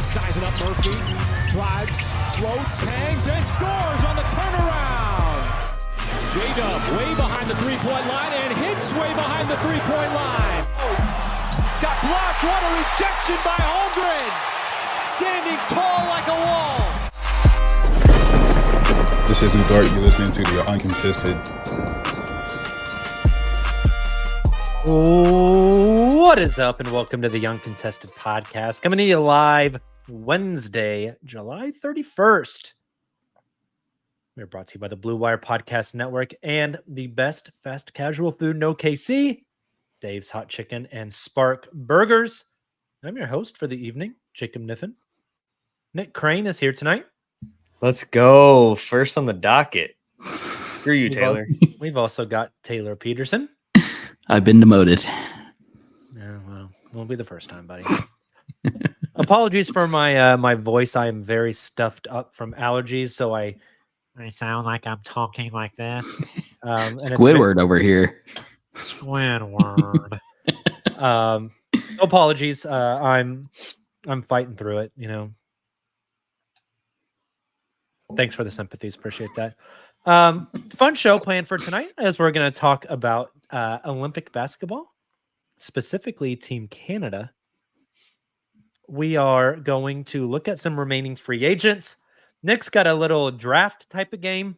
Sizing up Murphy, drives, floats, hangs, and scores on the turnaround. J-Dub way behind the three-point line and hits way behind the three-point line. Got blocked. What a rejection by Holmgren. Standing tall like a wall. This is Lu Dort. You're listening to the Uncontested. What is up, and welcome to the Uncontested podcast, coming to you live Wednesday, July 31st. We're brought to you by the Blue Wire Podcast Network and the best fast casual food in OKC, Dave's Hot Chicken and Spark Burgers. I'm your host for the evening, Jacob Niffen. Nick Crane is here tonight. Let's go. First on the docket. Screw you, Taylor. We've also got Taylor Peterson. I've been demoted. Yeah, well, won't be the first time, buddy. Apologies for my my voice. I am very stuffed up from allergies, so I sound like I'm talking like this. Squidward over here. Squidward. Apologies. I'm fighting through it. You know. Thanks for the sympathies. Appreciate that. Fun show planned for tonight, as we're going to talk about Olympic basketball, specifically Team Canada. We are going to look at some remaining free agents. Nick's got a little draft type of game.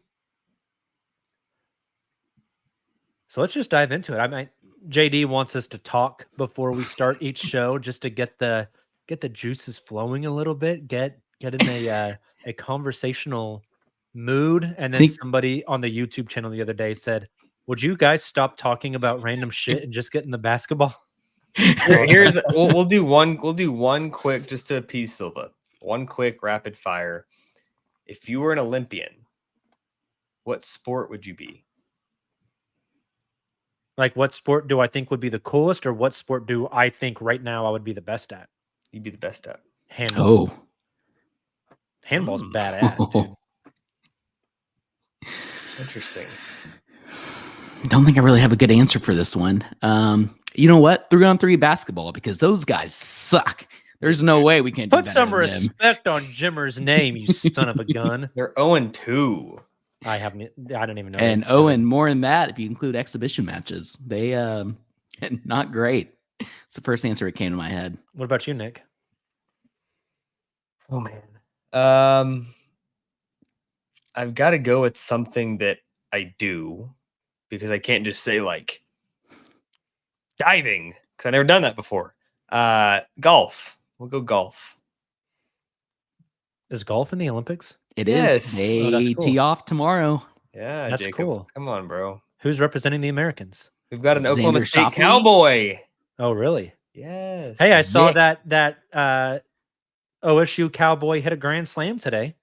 So let's just dive into it. JD wants us to talk before we start each show, just to get the juices flowing a little bit, get in a conversational mood. And then somebody on the YouTube channel the other day said, would you guys stop talking about random shit and just get in the basketball? We'll do one quick, just to appease Silva. One quick rapid fire. If you were an Olympian, what sport would you be? Like, what sport do I think would be the coolest, or what sport do I think right now I would be the best at? You'd be the best at handball. Oh, handball's badass, dude. Interesting. I don't think I really have a good answer for this one. You know what? 3-on-3 basketball, because those guys suck. There's no way we can't put some respect on Jimmer's name, you son of a gun. They're 0-2. I don't even know. And Owen, more than that, if you include exhibition matches, they not great. It's the first answer that came to my head. What about you, Nick? Oh man. I've got to go with something that I do, because I can't just say like diving, because I've never done that before. Golf. We'll go golf. Is golf in the Olympics? It is. They tee off tomorrow. Yeah, that's Jacob. cool. Come on, bro. Who's representing the Americans? We've got an Oklahoma State Shoffley? Cowboy. Oh, really? Yes. Hey, I saw that OSU Cowboy hit a grand slam today.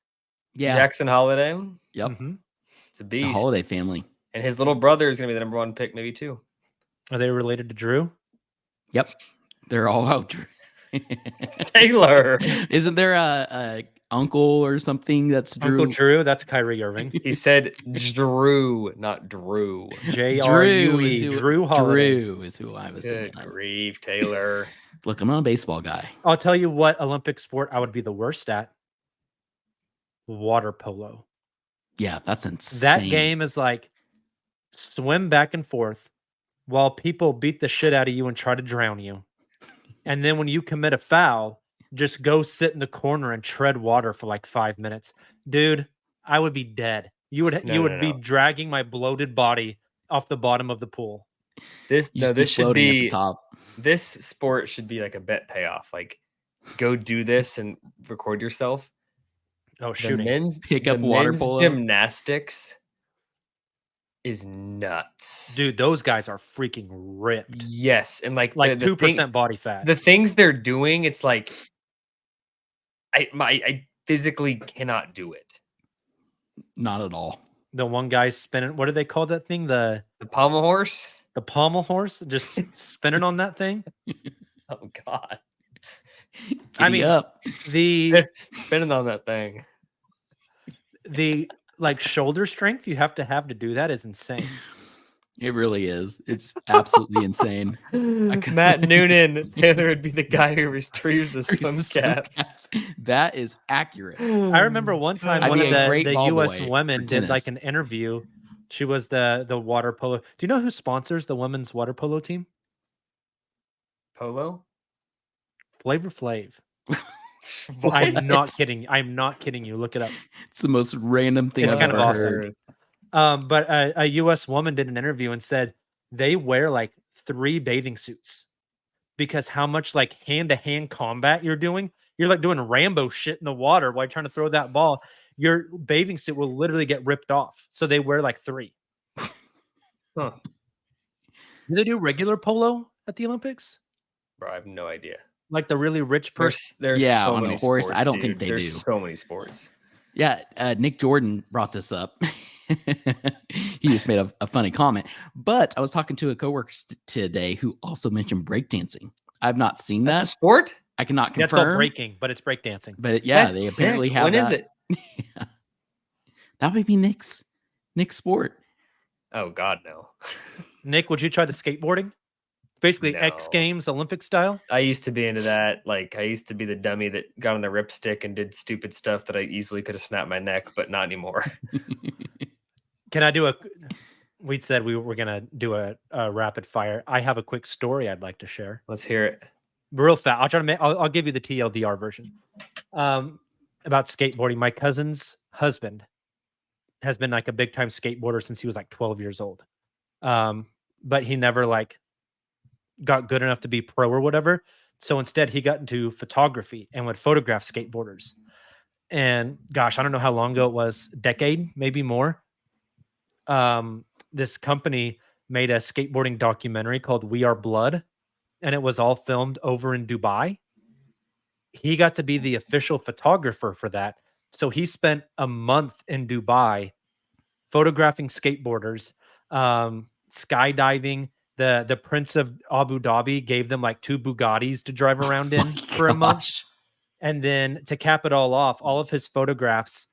Yeah. Jackson Holiday. Yep. Mm-hmm. It's a beast. The Holiday family. And his little brother is going to be the number one pick, maybe too. Are they related to Drew? Yep. They're all out. Drew. Taylor. Isn't there a uncle or something that's Drew? Uncle Drew? That's Kyrie Irving. He said Drew, not Drew. J-R-U-E. Drew Holiday. Drew is who I was Good thinking of. grief, Taylor. Look, I'm not a baseball guy. I'll tell you what Olympic sport I would be the worst at. Water polo. Yeah, that's insane. That game is like swim back and forth while people beat the shit out of you and try to drown you. And then when you commit a foul, just go sit in the corner and tread water for like 5 minutes. Dude, I would be dead. You would be dragging my bloated body off the bottom of the pool. This should be at the top. This sport should be like a bet payoff. Like, go do this and record yourself. Oh, shooting. Water polo. Gymnastics is nuts. Dude, those guys are freaking ripped. Yes, and like 2% body fat. The things they're doing, it's like I physically cannot do it. Not at all. The one guy's spinning. What do they call that thing? The pommel horse? The pommel horse? Just spinning on that thing? Oh, God. The spinning on that thing. The like shoulder strength you have to do that is insane. It really is. It's absolutely insane. Matt Noonan, Taylor would be the guy who retrieves the swim caps. That is accurate. I remember one time I'd one be of a great the ball U.S. boy women for did like tennis. an interview. She was the water polo. Do you know who sponsors the women's water polo team? Polo? Flavor Flav. What? I'm not kidding. I'm not kidding you. Look it up. It's the most random thing It's I've kind of ever awesome. heard. But a U.S. woman did an interview and said they wear like 3 bathing suits because how much like hand-to-hand combat you're doing. You're like doing Rambo shit in the water while you're trying to throw that ball. Your bathing suit will literally get ripped off. So they wear like 3. Huh. Do they do regular polo at the Olympics? Bro, I have no idea. Like the really rich person? There's Yeah, so on a many horse, sports, I don't think dude. they There's do. so many sports. Yeah, Nick Jordan brought this up. He just made a funny comment. But I was talking to a coworker today who also mentioned breakdancing. I've not seen That's a that. sport? I cannot Yeah, it's called confirm. breaking, but it's breakdancing. But yeah, That's they apparently sick. have When that. is it? That would be Nick's sport. Oh, God, no. Nick, would you try the skateboarding? Basically X No. Games Olympic style? I used to be into that. Like, I used to be the dummy that got on the ripstick and did stupid stuff that I easily could have snapped my neck, but not anymore. Can I do a... We said we were going to do a rapid fire. I have a quick story I'd like to share. Let's hear it. Real fast. I'll try to make... I'll give you the TLDR version. About skateboarding. My cousin's husband has been like a big time skateboarder since he was like 12 years old. But he never like got good enough to be pro or whatever. So instead he got into photography and would photograph skateboarders. And gosh, I don't know how long ago it was, decade, maybe more. This company made a skateboarding documentary called We Are Blood, and it was all filmed over in Dubai. He got to be the official photographer for that. So he spent a month in Dubai photographing skateboarders, skydiving. The Prince of Abu Dhabi gave them like 2 Bugattis to drive around in for a month. And then to cap it all off, all of his photographs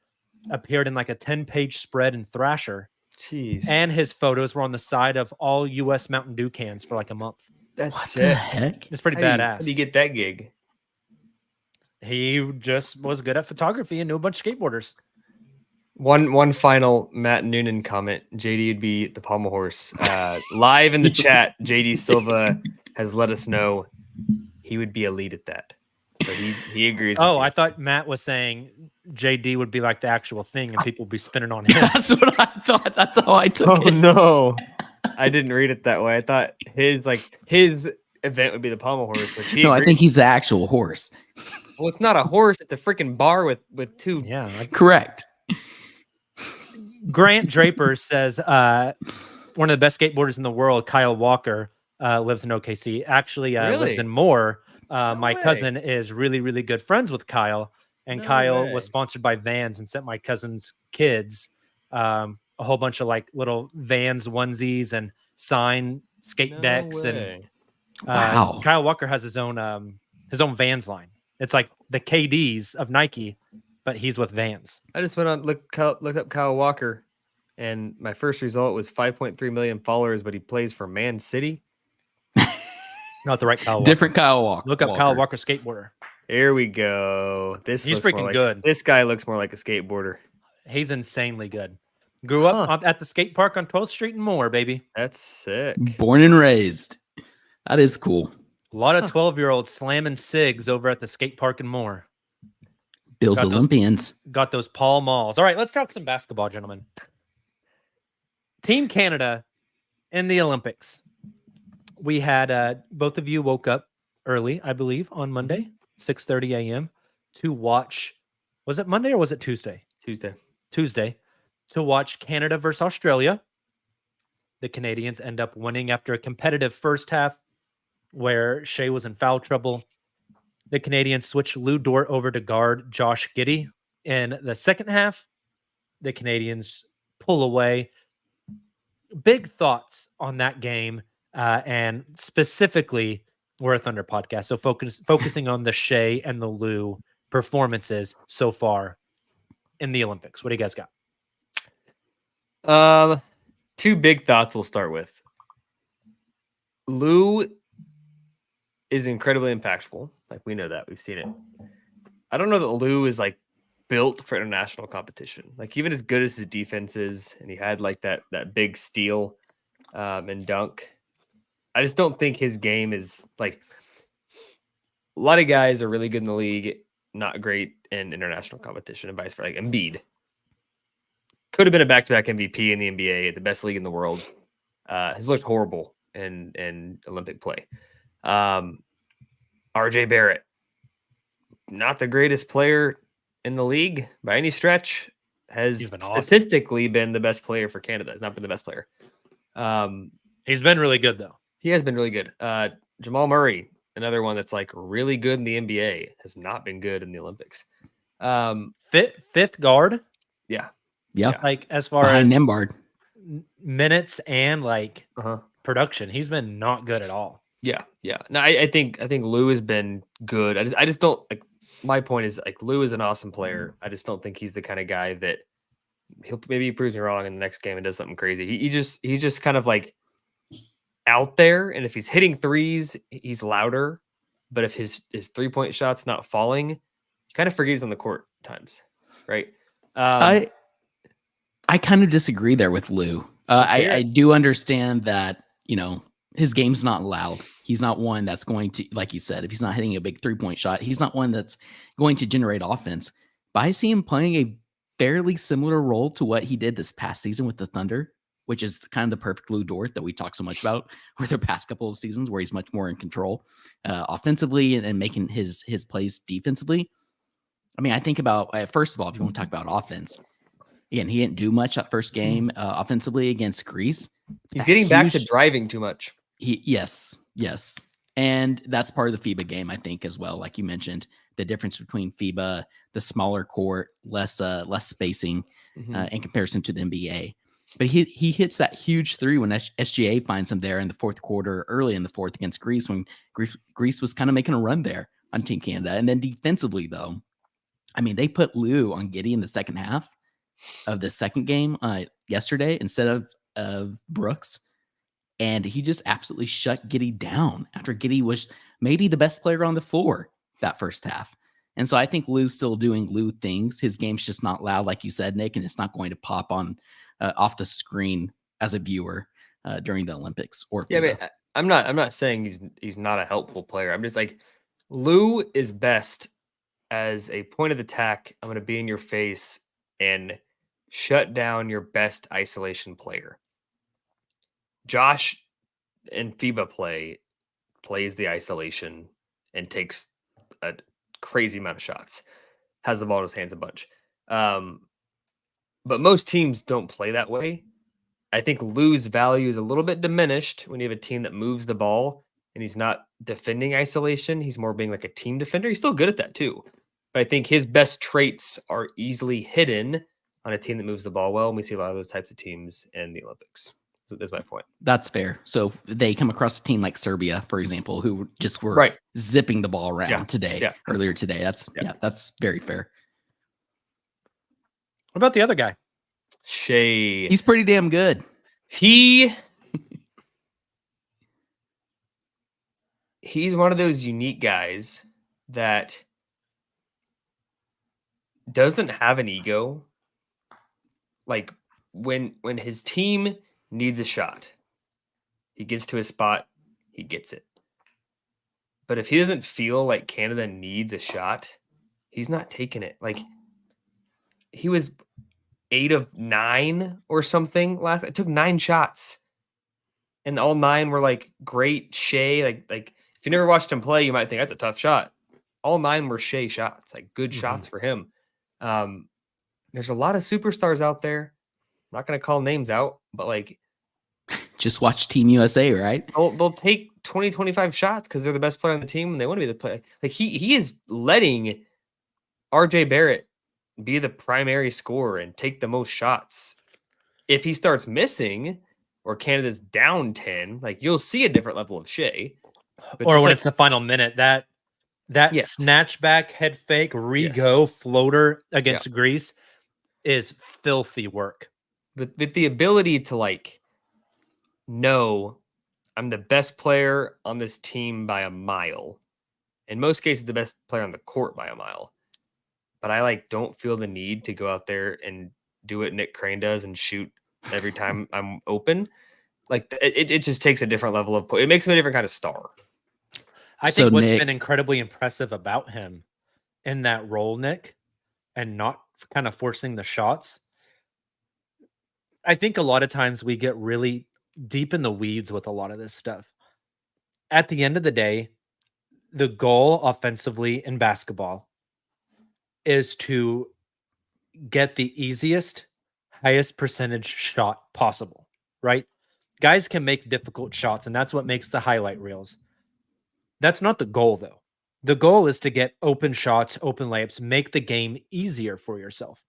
appeared in like a 10-page spread in Thrasher. Jeez. And his photos were on the side of all U.S. Mountain Dew cans for like a month. That's What the sick. heck? It's pretty How do badass. you get that gig? He just was good at photography and knew a bunch of skateboarders. One final Matt Noonan comment. JD would be the pommel horse. Live in the chat, JD Silva has let us know he would be elite at that. So he agrees. Oh, with I you. thought Matt was saying JD would be like the actual thing and people would be spinning on him. That's what I thought. That's how I took it. No, I didn't read it that way. I thought his event would be the pommel horse, which he No, I agrees. think he's the actual horse. Well, it's not a horse; it's a freaking bar with 2. Yeah. Like Correct. Grant Draper says one of the best skateboarders in the world, Kyle Walker, lives in OKC. Actually, lives Really? in Moore. My way. cousin is really, really good friends with Kyle. And No Kyle way. was sponsored by Vans and sent my cousin's kids a whole bunch of like little Vans onesies and sign skate No decks. And way. Wow. Kyle Walker has his own Vans line. It's like the KDs of Nike, but he's with Vans. I just went on look up Kyle Walker, and my first result was 5.3 million followers, but he plays for Man City. Not the right Kyle Walker. Different Kyle Walker. Look up Kyle Walker skateboarder. Here we go. He's looks more freaking like- good. This guy looks more like a skateboarder. He's insanely good. Grew up at the skate park on 12th Street and more, baby. That's sick. Born and raised. That is cool. A lot of 12-year-olds slamming cigs over at the skate park and more. Builds Got those- Olympians. Got those Paul Malls. All right, let's talk some basketball, gentlemen. Team Canada in the Olympics. We had both of you woke up early, I believe, on Monday, 6:30 a.m. to watch. Was it Monday or was it Tuesday? Tuesday to watch Canada versus Australia. The Canadians end up winning after a competitive first half where Shai was in foul trouble. The Canadians switched Lu Dort over to guard Josh Giddey. In the second half, the Canadians pull away. Big thoughts on that game, and specifically we're a Thunder podcast, so focusing on the Shai and the Lu performances so far in the Olympics. What do you guys got? Two big thoughts we'll start with. Lu is incredibly impactful. Like, we know that. We've seen it. I don't know that Lu is like built for international competition. Like, even as good as his defense is, and he had like that big steal and dunk, I just don't think his game is like, a lot of guys are really good in the league, not great in international competition, and vice versa. Like Embiid could have been a back-to-back MVP in the NBA, the best league in the world. Has looked horrible in Olympic play. RJ Barrett, not the greatest player in the league by any stretch, has He's been awesome. statistically been the best player for Canada. Has not been the best player. He's been really good though. He has been really good. Jamal Murray, another one that's like really good in the NBA, has not been good in the Olympics. Fifth guard, Yeah. Yeah. like as far Behind as Nembhard. minutes and like Uh-huh. production, he's been not good at all. Yeah. No, I think Lu has been good. I just don't like. My point is like Lu is an awesome player. I just don't think he's the kind of guy that maybe he proves me wrong in the next game and does something crazy. He's just kind of like out there, and if he's hitting threes, he's louder. But if his 3-point shot's not falling, he kind of forgets on the court times, right? I kind of disagree there with Lu. I do understand that, his game's not loud. He's not one that's going to, like you said, if he's not hitting a big 3-point shot, he's not one that's going to generate offense. But I see him playing a fairly similar role to what he did this past season with the Thunder, which is kind of the perfect Lu Dort that we talk so much about over the past couple of seasons, where he's much more in control offensively and making his plays defensively. I mean, I think about, first of all, if you want to talk about offense, again, he didn't do much that first game offensively against Greece. He's getting back to driving too much. Yes. And that's part of the FIBA game, I think, as well. Like you mentioned, the difference between FIBA, the smaller court, less spacing in comparison to the NBA. But he hits that huge three when SGA finds him there in the fourth quarter, early in the fourth against Greece, when Greece was kind of making a run there on Team Canada. And then defensively, though, I mean, they put Lu on Giddey in the second half of the second game yesterday instead of Brooks. And he just absolutely shut Giddey down after Giddey was maybe the best player on the floor that first half. And so I think Lu's still doing Lu things. His game's just not loud, like you said, Nick, and it's not going to pop on off the screen as a viewer during the Olympics or FIBA. But I'm not saying he's not a helpful player. I'm just like, Lu is best as a point of attack. I'm going to be in your face and shut down your best isolation player. Josh in FIBA plays the isolation and takes a crazy amount of shots, has the ball in his hands a bunch. But most teams don't play that way. I think Lu's value is a little bit diminished when you have a team that moves the ball and he's not defending isolation. He's more being like a team defender. He's still good at that too. But I think his best traits are easily hidden on a team that moves the ball well. And we see a lot of those types of teams in the Olympics. That's my point. That's fair. So they come across a team like Serbia, for example, who just were zipping the ball around earlier today. That's very fair. What about the other guy? Shai. He's pretty damn good. He's one of those unique guys that doesn't have an ego. Like when his team needs a shot, he gets to his spot, he gets it. But if he doesn't feel like Canada needs a shot, he's not taking it. Like, he was 8 of 9 or something last. I took 9 shots, and all 9 were like great Shai. Like if you never watched him play, you might think that's a tough shot. All 9 were Shai shots, like good shots for him. There's a lot of superstars out there. I'm not going to call names out, but like, just watch Team USA, right? They'll take 20, 25 shots because they're the best player on the team and they want to be the player. Like he is letting RJ Barrett be the primary scorer and take the most shots. If he starts missing or Canada's down 10, like you'll see a different level of Shai. Or when it's the final minute, that snatch back head fake floater against Greece is filthy work. With the ability to like know I'm the best player on this team by a mile. In most cases, the best player on the court by a mile. But I don't feel the need to go out there and do what Nick Crane does and shoot every time I'm open. It just takes a different level of it makes him a different kind of star. I So, think what's Nick- been incredibly impressive about him in that role, Nick, and not kind of forcing the shots. I think a lot of times we get really deep in the weeds with a lot of this stuff. At the end of the day, the goal offensively in basketball is to get the easiest, highest percentage shot possible, right? Guys can make difficult shots, and that's what makes the highlight reels. That's not the goal, though. The goal is to get open shots, open layups, make the game easier for yourself.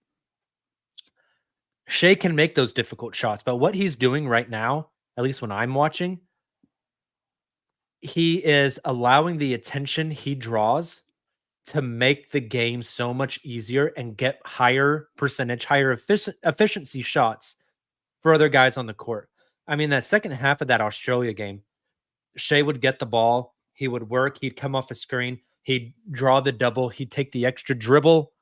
Shai can make those difficult shots, but what he's doing right now, at least when I'm watching, he is allowing the attention he draws to make the game so much easier and get higher percentage, higher efficiency shots for other guys on the court. I mean, that second half of that Australia game, Shai would get the ball, he would work, he'd come off a screen, he'd draw the double, he'd take the extra dribble,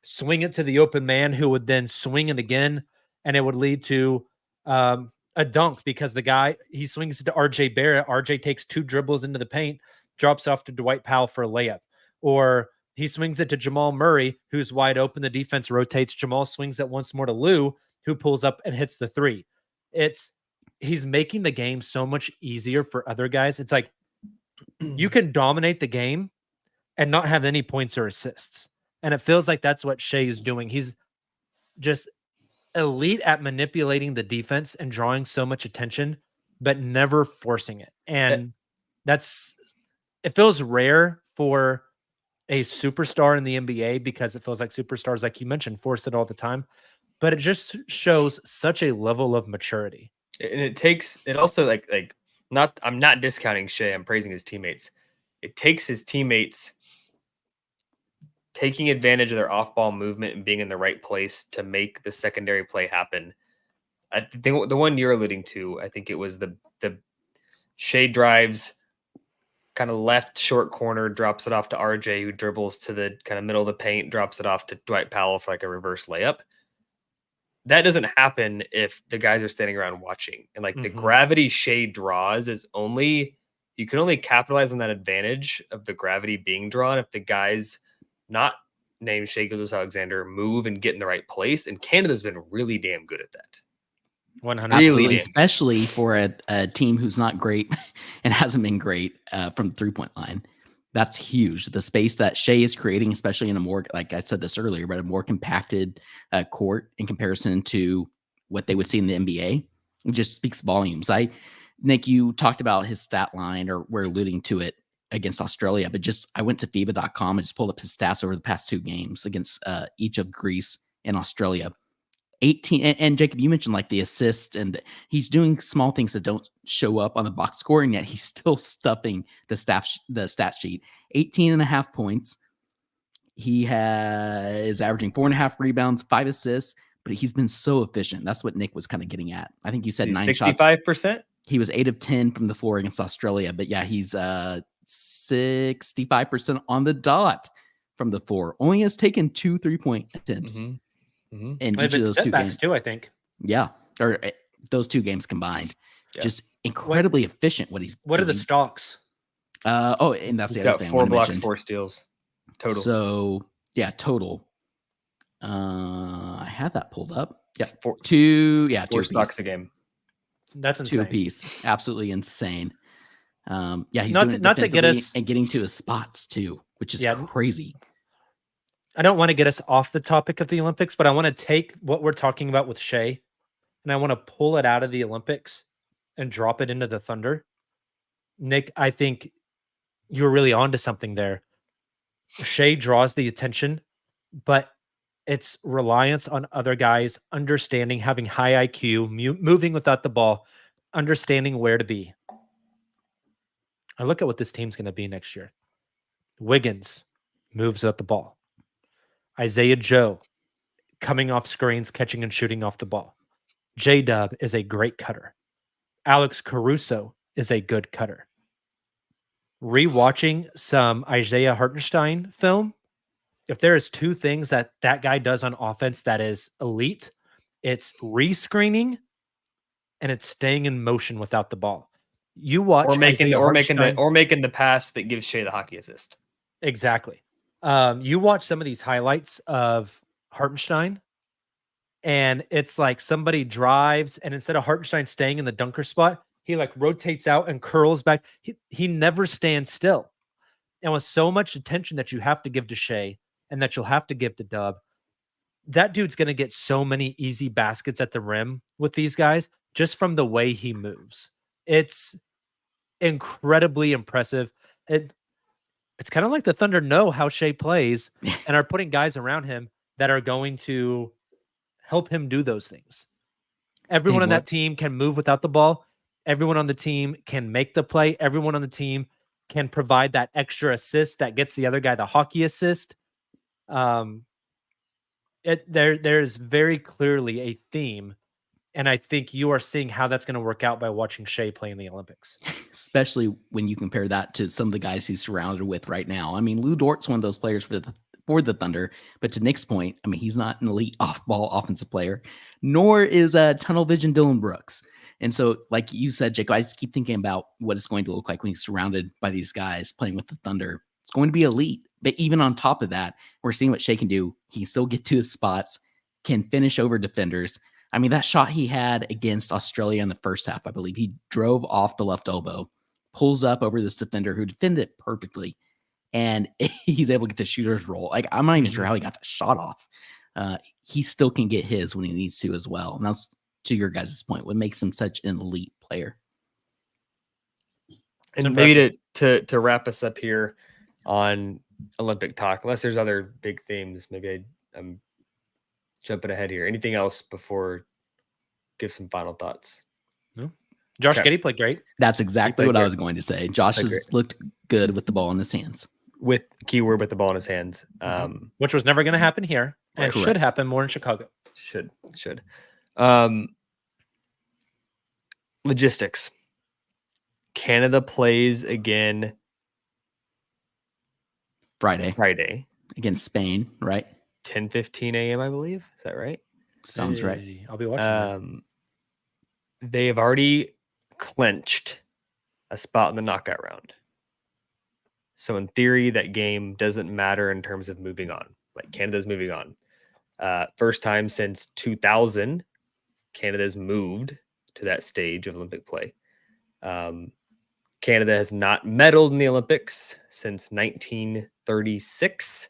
swing it to the open man who would then swing it again, and it would lead to a dunk because the guy, he swings it to RJ Barrett, RJ takes 2 dribbles into the paint, drops off to Dwight Powell for a layup. Or he swings it to Jamal Murray, who's wide open, the defense rotates, Jamal swings it once more to Lu, who pulls up and hits the 3. He's making the game so much easier for other guys. It's like you can dominate the game and not have any points or assists. And it feels like that's what Shai is doing. He's just elite at manipulating the defense and drawing so much attention, but never forcing it. And it feels rare for a superstar in the NBA because it feels like superstars, like you mentioned, force it all the time. But it just shows such a level of maturity. And it also I'm not discounting Shai, I'm praising his teammates. It takes his teammates taking advantage of their off-ball movement and being in the right place to make the secondary play happen. I think the one you're alluding to, I think it was the Shai drives kind of left short corner, drops it off to RJ, who dribbles to the kind of middle of the paint, drops it off to Dwight Powell for a reverse layup. That doesn't happen if the guys are standing around watching. And the gravity Shai draws you can only capitalize on that advantage of the gravity being drawn if the guys not named Shai Gilgeous-Alexander move and get in the right place. And Canada's been really damn good at that. 100%. Absolutely, especially for a team who's not great and hasn't been great from the 3-point line. That's huge. The space that Shai is creating, especially in a more, like I said this earlier, but a more compacted court in comparison to what they would see in the NBA, it just speaks volumes. Nick, you talked about his stat line, or we're alluding to it against Australia, but I went to FIBA.com and just pulled up his stats over the past 2 games against each of Greece and Australia. 18 and Jacob, you mentioned the assist, and he's doing small things that don't show up on the box score, and yet he's still stuffing the stat sheet. 18.5 points. He is averaging 4.5 rebounds, 5 assists, but he's been so efficient. That's what Nick was kind of getting at. I think you said 9 shots. 65%. He was 8 of 10 from the floor against Australia, but yeah, he's 65% on the dot from the floor. Only has taken 2 3-point attempts. Mm-hmm. And each of those 2 games too, I think. Yeah, or those 2 games combined, just incredibly efficient. What are the stocks? And that's He's the other got thing. 4 blocks, 4 steals total. So yeah, total. I had that pulled up. Yeah, 4 stocks a game. That's insane. 2 apiece. Absolutely insane. Yeah, he's not doing it not to get us and getting to his spots too, which is crazy. I don't want to get us off the topic of the Olympics, but I want to take what we're talking about with Shai and I want to pull it out of the Olympics and drop it into the Thunder. Nick, I think you're really onto something there. Shai draws the attention, but it's reliance on other guys understanding, having high IQ, moving without the ball, understanding where to be. I look at what this team's going to be next year. Wiggins moves up the ball. Isaiah Joe coming off screens, catching and shooting off the ball. J-Dub is a great cutter. Alex Caruso is a good cutter. Rewatching some Isaiah Hartenstein film, if there is two things that guy does on offense that is elite, it's rescreening and it's staying in motion without the ball. You watch making Hartenstein, the pass that gives Shai the hockey assist. Exactly. You watch some of these highlights of Hartenstein, and it's like somebody drives, and instead of Hartenstein staying in the dunker spot, he like rotates out and curls back. He never stands still. And with so much attention that you have to give to Shai and that you'll have to give to Dub, that dude's going to get so many easy baskets at the rim with these guys just from the way he moves. It's incredibly impressive. It's kind of like the Thunder know how Shai plays and are putting guys around him that are going to help him do those things. Everyone on that team can move without the ball. Everyone on the team can make the play. Everyone on the team can provide that extra assist that gets the other guy the hockey assist. There's very clearly a theme, and I think you are seeing how that's going to work out by watching Shai play in the Olympics. Especially when you compare that to some of the guys he's surrounded with right now. I mean, Lu Dort's one of those players for the Thunder, but to Nick's point, I mean, he's not an elite off-ball offensive player, nor is tunnel vision Dylan Brooks. And so, like you said, Jacob, I just keep thinking about what it's going to look like when he's surrounded by these guys playing with the Thunder. It's going to be elite. But even on top of that, we're seeing what Shai can do. He can still get to his spots, can finish over defenders. I mean, that shot he had against Australia in the first half, I believe, he drove off the left elbow, pulls up over this defender who defended it perfectly, and he's able to get the shooter's roll. Like, I'm not even sure how he got that shot off. He still can get his when he needs to as well. And that's, to your guys' point, what makes him such an elite player. And maybe to wrap us up here on Olympic talk, unless there's other big themes, maybe I'm jumping ahead here. Anything else before give some final thoughts? No. Josh Giddey played great. That's exactly what I was going to say. Josh has looked good with the ball in his hands. With the ball in his hands. Which was never going to happen here. And it should happen more in Chicago. Should. Logistics. Canada plays again Friday against Spain, right? 10:15 a.m. I believe. Is that right? Sounds right. I'll be watching. They have already clinched a spot in the knockout round. So in theory, that game doesn't matter in terms of moving on. Like, Canada's moving on. First time since 2000, Canada's moved to that stage of Olympic play. Canada has not medaled in the Olympics since 1936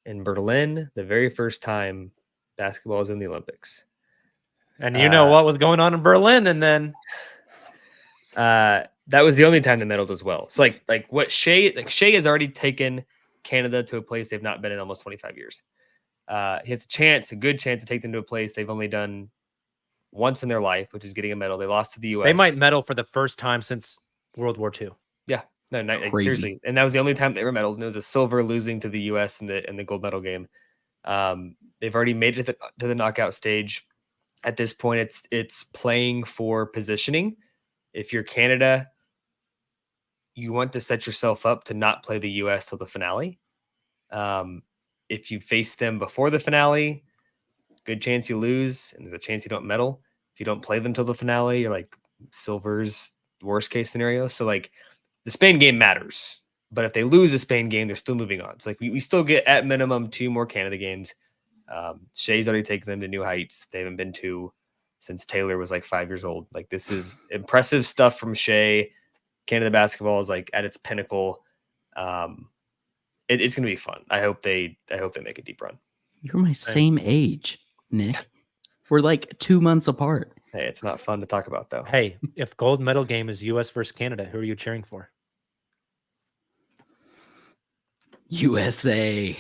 in Berlin, the very first time basketball is in the Olympics. And you know what was going on in Berlin, and then that was the only time they medaled as well. So like Shai has already taken Canada to a place they've not been in almost 25 years. He has a good chance to take them to a place they've only done once in their life, which is getting a medal. They lost to the U.S. They might medal for the first time since World War II. Yeah, no, seriously, and that was the only time they were medaled. And it was a silver, losing to the U.S. in the gold medal game. They've already made it to the knockout stage. At this point, it's playing for positioning. If you're Canada, you want to set yourself up to not play the U.S. till the finale. If you face them before the finale, good chance you lose, and there's a chance you don't medal. If you don't play them till the finale, you're like silver's worst case scenario. So like, the Spain game matters, but if they lose the Spain game, they're still moving on. So like, we still get at minimum 2 more Canada games. Shai's already taken them to new heights they haven't been to since Taylor was like 5 years old. Like, this is impressive stuff from Shai. Canada basketball is like at its pinnacle. It's going to be fun. I hope they make a deep run. You're my same age, Nick. We're like 2 months apart. Hey, it's not fun to talk about, though. Hey, if gold medal game is U.S. versus Canada, who are you cheering for? USA.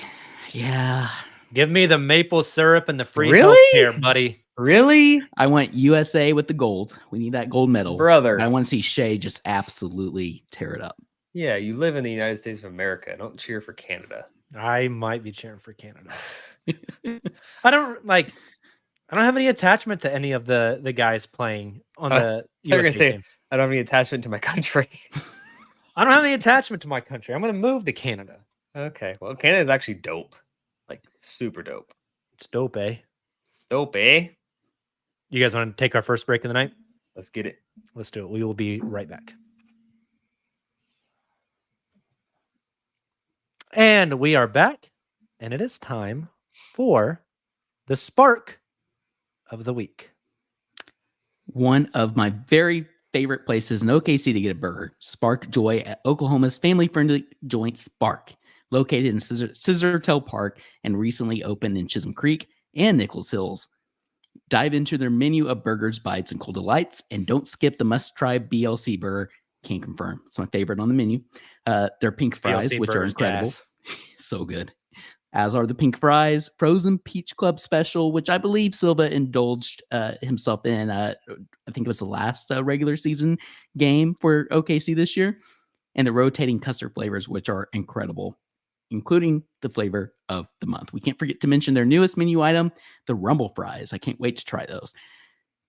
Yeah. Give me the maple syrup and the free Really? healthcare, buddy. Really? I want USA with the gold. We need that gold medal. Brother. I want to see Shai just absolutely tear it up. Yeah, you live in the United States of America. Don't cheer for Canada. I might be cheering for Canada. I don't like. I don't have any attachment to any of the guys playing on the You're gonna USA say team. I don't have any attachment to my country. I don't have any attachment to my country. I'm going to move to Canada. Okay, well, Canada's actually dope, like super dope. It's dope, eh? Dope, eh? You guys want to take our first break of the night? Let's get it. Let's do it. We will be right back. And we are back, and it is time for the spark of the week. One of my very favorite places in OKC to get a burger, Spark Joy at Oklahoma's family-friendly joint Spark, located in Scissortail Park and recently opened in Chisholm Creek and Nichols Hills. Dive into their menu of burgers, bites, and cool delights, and don't skip the must-try BLC burger. Can't confirm. It's my favorite on the menu. Their pink fries, BLC which are burgers, incredible. gas. So good. As are the pink fries, frozen peach club special, which I believe Silva indulged himself in. I think it was the last regular season game for OKC this year. And the rotating custard flavors, which are incredible, including the flavor of the month. We can't forget to mention their newest menu item, the Rumble Fries. I can't wait to try those.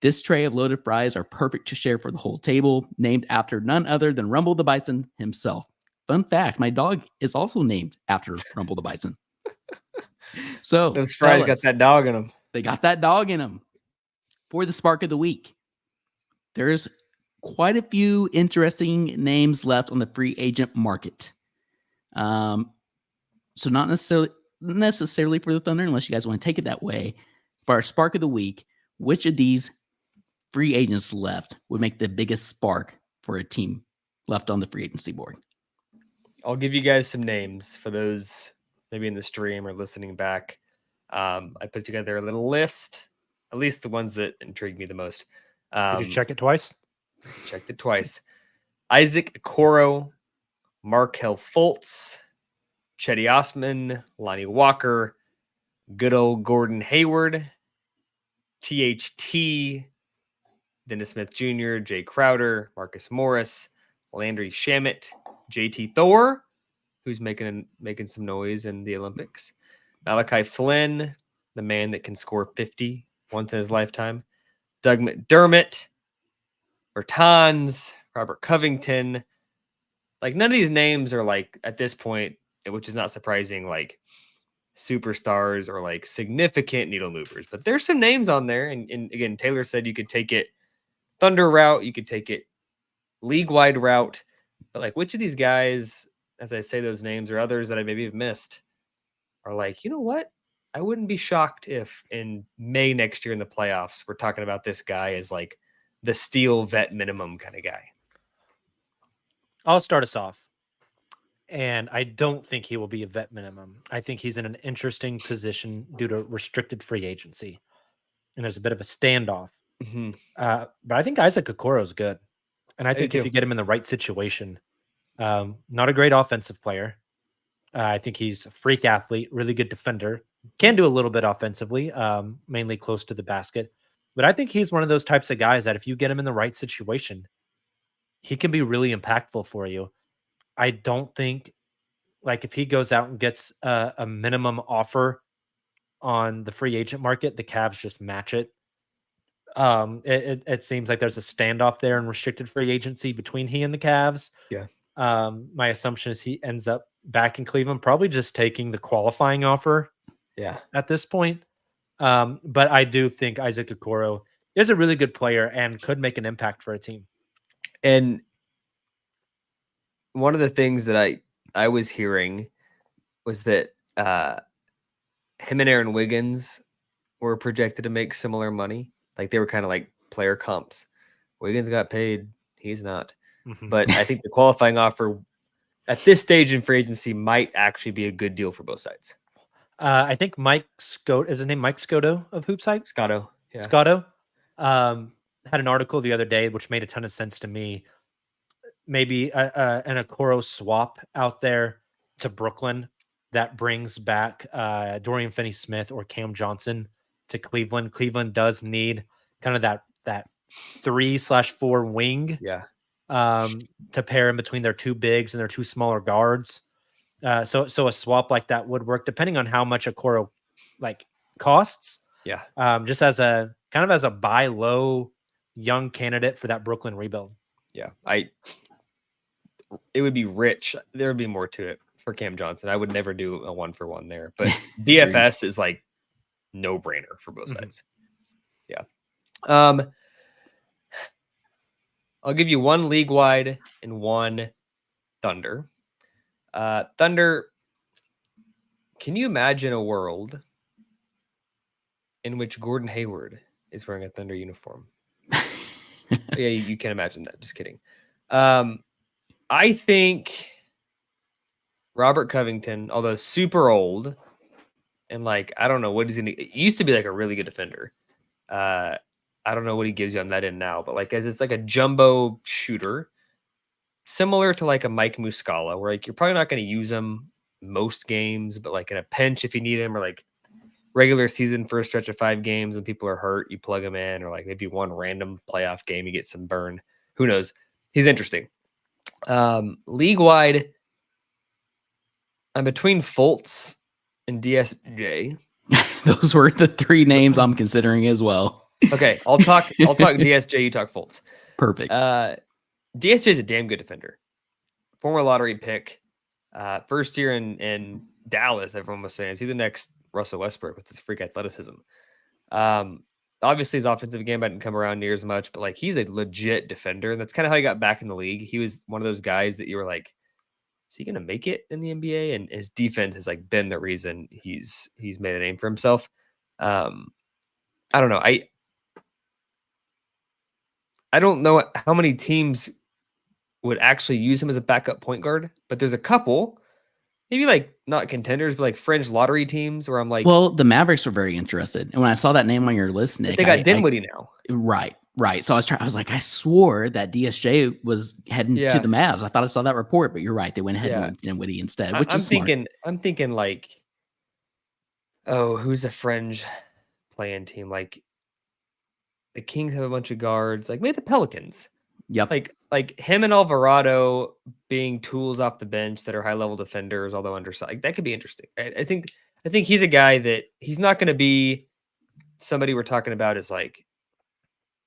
This tray of loaded fries are perfect to share for the whole table, named after none other than Rumble the Bison himself. Fun fact, my dog is also named after Rumble the Bison. So Those fries got that dog in them. They got that dog in them. For the spark of the week, there's quite a few interesting names left on the free agent market. So not necessarily for the Thunder, unless you guys want to take it that way. But our spark of the week, which of these free agents left would make the biggest spark for a team left on the free agency board? I'll give you guys some names for those maybe in the stream or listening back. I put together a little list, at least the ones that intrigued me the most. Did you check it twice? Checked it twice. Isaac Okoro, Markel Fultz, Chetty Osman, Lonnie Walker, good old Gordon Hayward, THT, Dennis Smith Jr., Jay Crowder, Marcus Morris, Landry Shamet, JT Thor, who's making some noise in the Olympics, Malachi Flynn, the man that can score 50 once in his lifetime, Doug McDermott, Bertans, Robert Covington. Like, none of these names are, like, at this point, which is not surprising, like superstars or like significant needle movers. But there's some names on there. And again, Taylor said you could take it Thunder route, you could take it league-wide route. But like, which of these guys, as I say those names, or others that I maybe have missed, are like, you know what? I wouldn't be shocked if in May next year in the playoffs, we're talking about this guy as like the steel vet minimum kind of guy. I'll start us off. And I don't think he will be a vet minimum. I think he's in an interesting position due to restricted free agency. And there's a bit of a standoff. Mm-hmm. But I think Isaac Okoro is good. And I think do if too. you get him in the right situation, not a great offensive player. I think he's a freak athlete, really good defender. Can do a little bit offensively, mainly close to the basket. But I think he's one of those types of guys that if you get him in the right situation, he can be really impactful for you. I don't think, like, if he goes out and gets a minimum offer on the free agent market, the Cavs just match it. It seems like there's a standoff there in restricted free agency between he and the Cavs. Yeah. My assumption is he ends up back in Cleveland, probably just taking the qualifying offer. Yeah. At this point. But I do think Isaac Okoro is a really good player and could make an impact for a team. And one of the things that I was hearing was that him and Aaron Wiggins were projected to make similar money. Like, they were kind of like player comps. Wiggins got paid. He's not. Mm-hmm. But I think the qualifying offer at this stage in free agency might actually be a good deal for both sides. I think Mike Scott, is his name Mike Scotto of Hoopsite? Scotto. Yeah. Scotto had an article the other day which made a ton of sense to me. Maybe an Okoro swap out there to Brooklyn that brings back Dorian Finney-Smith or Cam Johnson to Cleveland. Cleveland does need kind of that 3/4 wing, to pair in between their two bigs and their two smaller guards. So a swap like that would work, depending on how much Okoro like costs. Yeah. Just as a kind of as a buy low young candidate for that Brooklyn rebuild. Yeah. It would be rich. There would be more to it for Cam Johnson. I would never do a 1-for-1 there, but DFS is like no brainer for both sides. Yeah. I'll give you one league wide and one Thunder. Thunder, can you imagine a world in which Gordon Hayward is wearing a Thunder uniform? Yeah, you can imagine that. Just kidding. I think Robert Covington, although super old, and like I don't know what he's gonna. It used to be like a really good defender. I don't know what he gives you on that end now, but like as it's like a jumbo shooter, similar to like a Mike Muscala, where like you're probably not going to use him most games, but like in a pinch if you need him, or like regular season for a stretch of 5 games and people are hurt, you plug him in, or like maybe one random playoff game you get some burn. Who knows? He's interesting. League wide, I'm between Fultz and DSJ. Those were the 3 names I'm considering as well. Okay, I'll talk DSJ, you talk Fultz. Perfect. DSJ is a damn good defender. Former lottery pick. First year in Dallas, everyone was saying, is he the next Russell Westbrook with his freak athleticism? Obviously, his offensive game didn't come around near as much, but like he's a legit defender. And that's kind of how he got back in the league. He was one of those guys that you were like, is he going to make it in the NBA? And his defense has like been the reason he's made a name for himself. I don't know. I don't know how many teams would actually use him as a backup point guard, but there's a couple, maybe like not contenders, but like fringe lottery teams where I'm like, well, the Mavericks were very interested. And when I saw that name on your list, Nick, they got Dinwiddie now. Right. So I was like, I swore that DSJ was heading to the Mavs. I thought I saw that report, but you're right. They went ahead and went Dinwiddie instead, which is smart. I'm thinking like, oh, who's a fringe playing team? Like the Kings have a bunch of guards, like maybe the Pelicans. Yep. Like him and Alvarado being tools off the bench that are high level defenders, although undersized. Like, that could be interesting. I think he's a guy that he's not going to be somebody we're talking about as like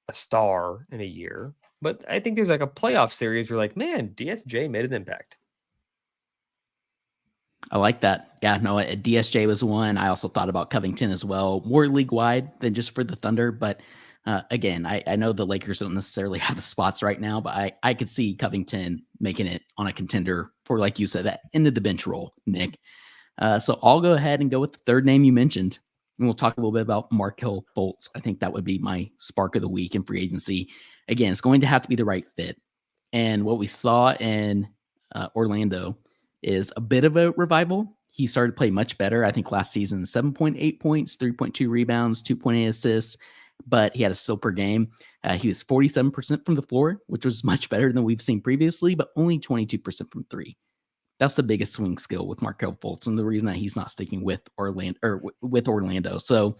a star in a year, but I think there's like a playoff series where like, man, DSJ made an impact. I like that. Yeah, no, DSJ was one. I also thought about Covington as well, more league wide than just for the Thunder, but. Again, I know the Lakers don't necessarily have the spots right now, but I could see Covington making it on a contender for, like you said, that end of the bench role, Nick. So I'll go ahead and go with the third name you mentioned, and we'll talk a little bit about Markelle Fultz. I think that would be my spark of the week in free agency. Again, it's going to have to be the right fit. And what we saw in Orlando is a bit of a revival. He started to play much better. I think last season, 7.8 points, 3.2 rebounds, 2.8 assists. But he had a steal per game. He was 47% from the floor, which was much better than we've seen previously, but only 22% from 3. That's the biggest swing skill with Markelle Fultz, and the reason that he's not sticking with Orlando. So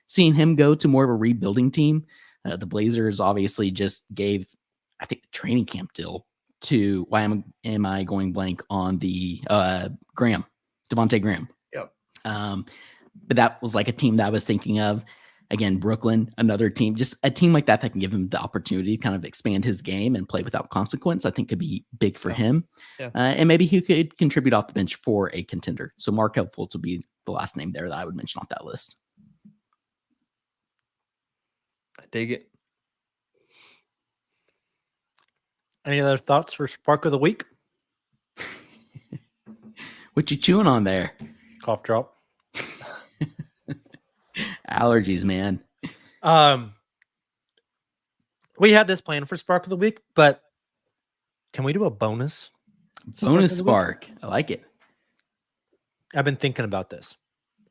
seeing him go to more of a rebuilding team, the Blazers obviously just gave, I think, the training camp deal to, why am I going blank on the Devontae Graham. Yep. But that was like a team that I was thinking of. Again, Brooklyn, another team, just a team like that can give him the opportunity to kind of expand his game and play without consequence, I think could be big for him. Yeah. And maybe he could contribute off the bench for a contender. So Markelle Fultz will be the last name there that I would mention off that list. I dig it. Any other thoughts for Spark of the Week? What you chewing on there? Cough drop. Allergies, man. We had this plan for Spark of the Week, but can we do a bonus? Bonus Spark. I like it. I've been thinking about this.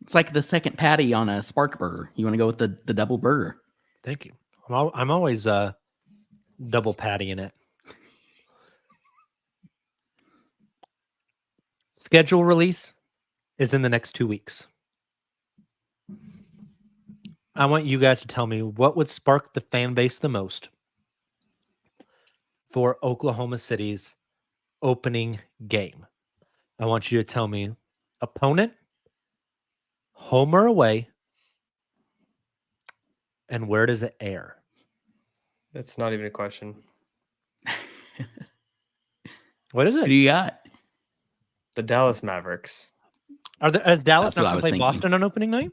It's like the second patty on a Spark burger. You want to go with the double burger? Thank you. I'm always double pattying it. Schedule release is in the next 2 weeks. I want you guys to tell me what would spark the fan base the most for Oklahoma City's opening game. I want you to tell me opponent, home or away, And where does it air? That's not even a question. What is Who it? do you got? The Dallas Mavericks. Is Dallas That's what not I going to was play thinking. Boston on opening night?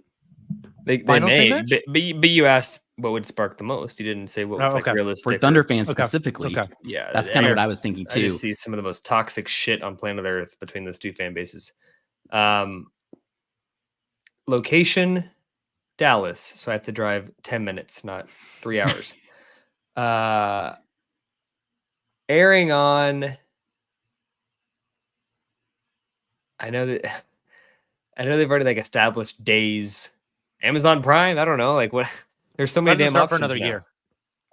They Finals may, rematch? but you asked what would spark the most. You didn't say what was like okay. realistic. For Thunder or- fans Okay. specifically, Okay. Yeah, that's kind of what I was thinking I too. just see some of the most toxic shit on planet Earth between those two fan bases. Location, Dallas. So I have to drive 10 minutes, not 3 hours. Airing on. I know they've already like established days. Amazon Prime. I don't know. Like what? There's so many Doesn't damn start options for another now. year.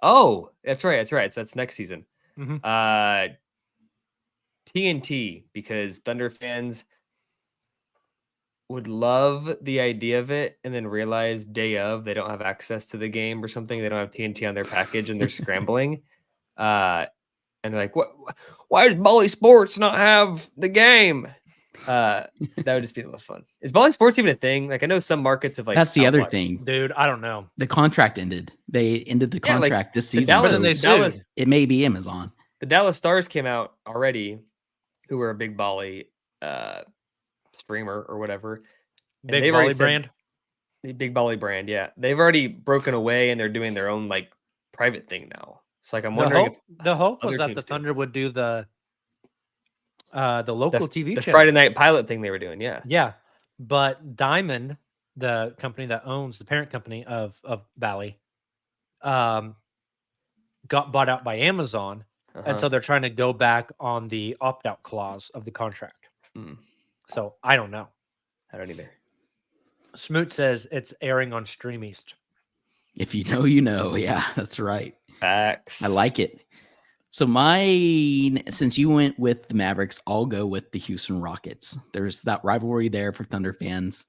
Oh, that's right. That's right. So that's next season. Mhm. TNT, because Thunder fans would love the idea of it and then realize day of they don't have access to the game or something. They don't have TNT on their package and they're scrambling. And they're like, what? Why does Bally Sports not have the game? That would just be a lot of fun. Is Bally Sports even a thing? Like I know some markets have like That's the other outlawed- thing. Dude, I don't know. The contract ended. They ended the Yeah, like, contract this the season. But then so they sued. it may be Amazon. The Dallas Stars came out already, who were a big Bally streamer or whatever. And Big they've already volley said- brand. The big Bally brand, yeah. They've already broken away and they're doing their own like private thing now. So like I'm wondering The hope was other that teams the do. Thunder would do the local TV the channel. Friday night pilot thing they were doing, yeah. Yeah, but Diamond, the company that owns the parent company of Bally, got bought out by Amazon, and so they're trying to go back on the opt-out clause of the contract. Mm. So I don't know. I don't either. Smoot says it's airing on Stream East. If you know, you know. Yeah, that's right. Facts. I like it. So since you went with the Mavericks, I'll go with the Houston Rockets. There's that rivalry there for Thunder fans.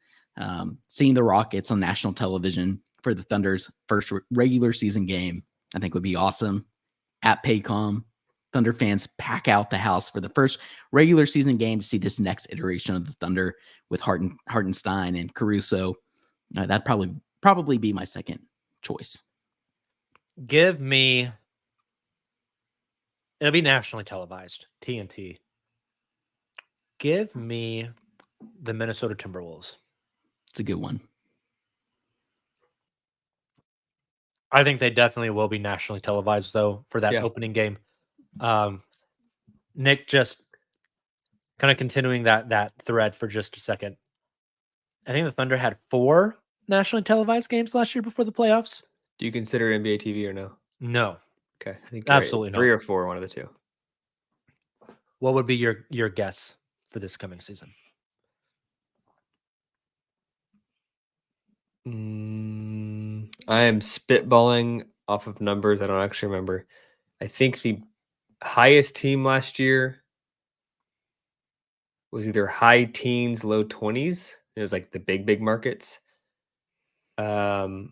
Seeing the Rockets on national television for the Thunder's first regular season game, I think would be awesome. At Paycom, Thunder fans pack out the house for the first regular season game to see this next iteration of the Thunder with Hartenstein and Caruso. That'd probably be my second choice. Give me. It'll be nationally televised. TNT. Give me the Minnesota Timberwolves. It's a good one. I think they definitely will be nationally televised, though, for that Yeah. opening game. Nick, just kind of continuing that thread for just a second. I think the Thunder had 4 nationally televised games last year before the playoffs. Do you consider NBA TV or no? No. Okay. I think you're right. Absolutely 3 not. or 4, one of the two. What would be your guess for this coming season? I am spitballing off of numbers I don't actually remember. I think the highest team last year was either high teens, low 20s. It was like the big markets. I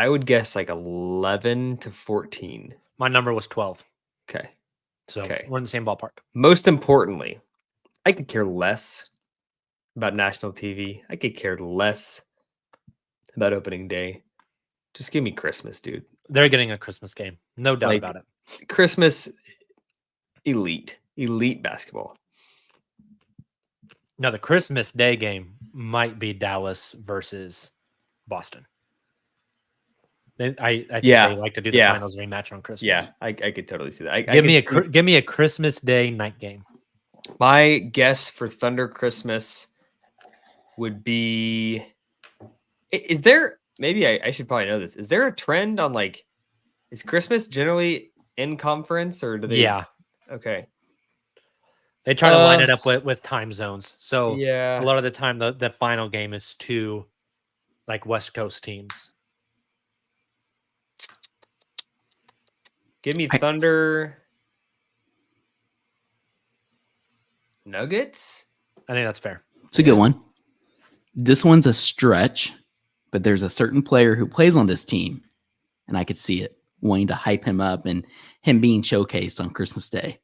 would guess like 11 to 14. My number was 12. Okay. So Okay. we're in the same ballpark. Most importantly, I could care less about national TV. I could care less about opening day. Just give me Christmas, dude. They're getting a Christmas game. No doubt Like- about it. Christmas, elite basketball. Now, the Christmas Day game might be Dallas versus Boston. I think Yeah. they like to do the Yeah. finals rematch on Christmas. Yeah, I could totally see that. Give me a Christmas Day night game. My guess for Thunder Christmas would be: is there? Maybe I should probably know this. Is there a trend on like? Is Christmas generally in conference or do they? Yeah, Okay. they try to line it up with time zones. So Yeah. a lot of the time, the final game is 2 like West Coast teams. Give me Thunder. Nuggets. I think that's fair. It's a good one. This one's a stretch, but there's a certain player who plays on this team, and I could see it wanting to hype him up and him being showcased on Christmas Day.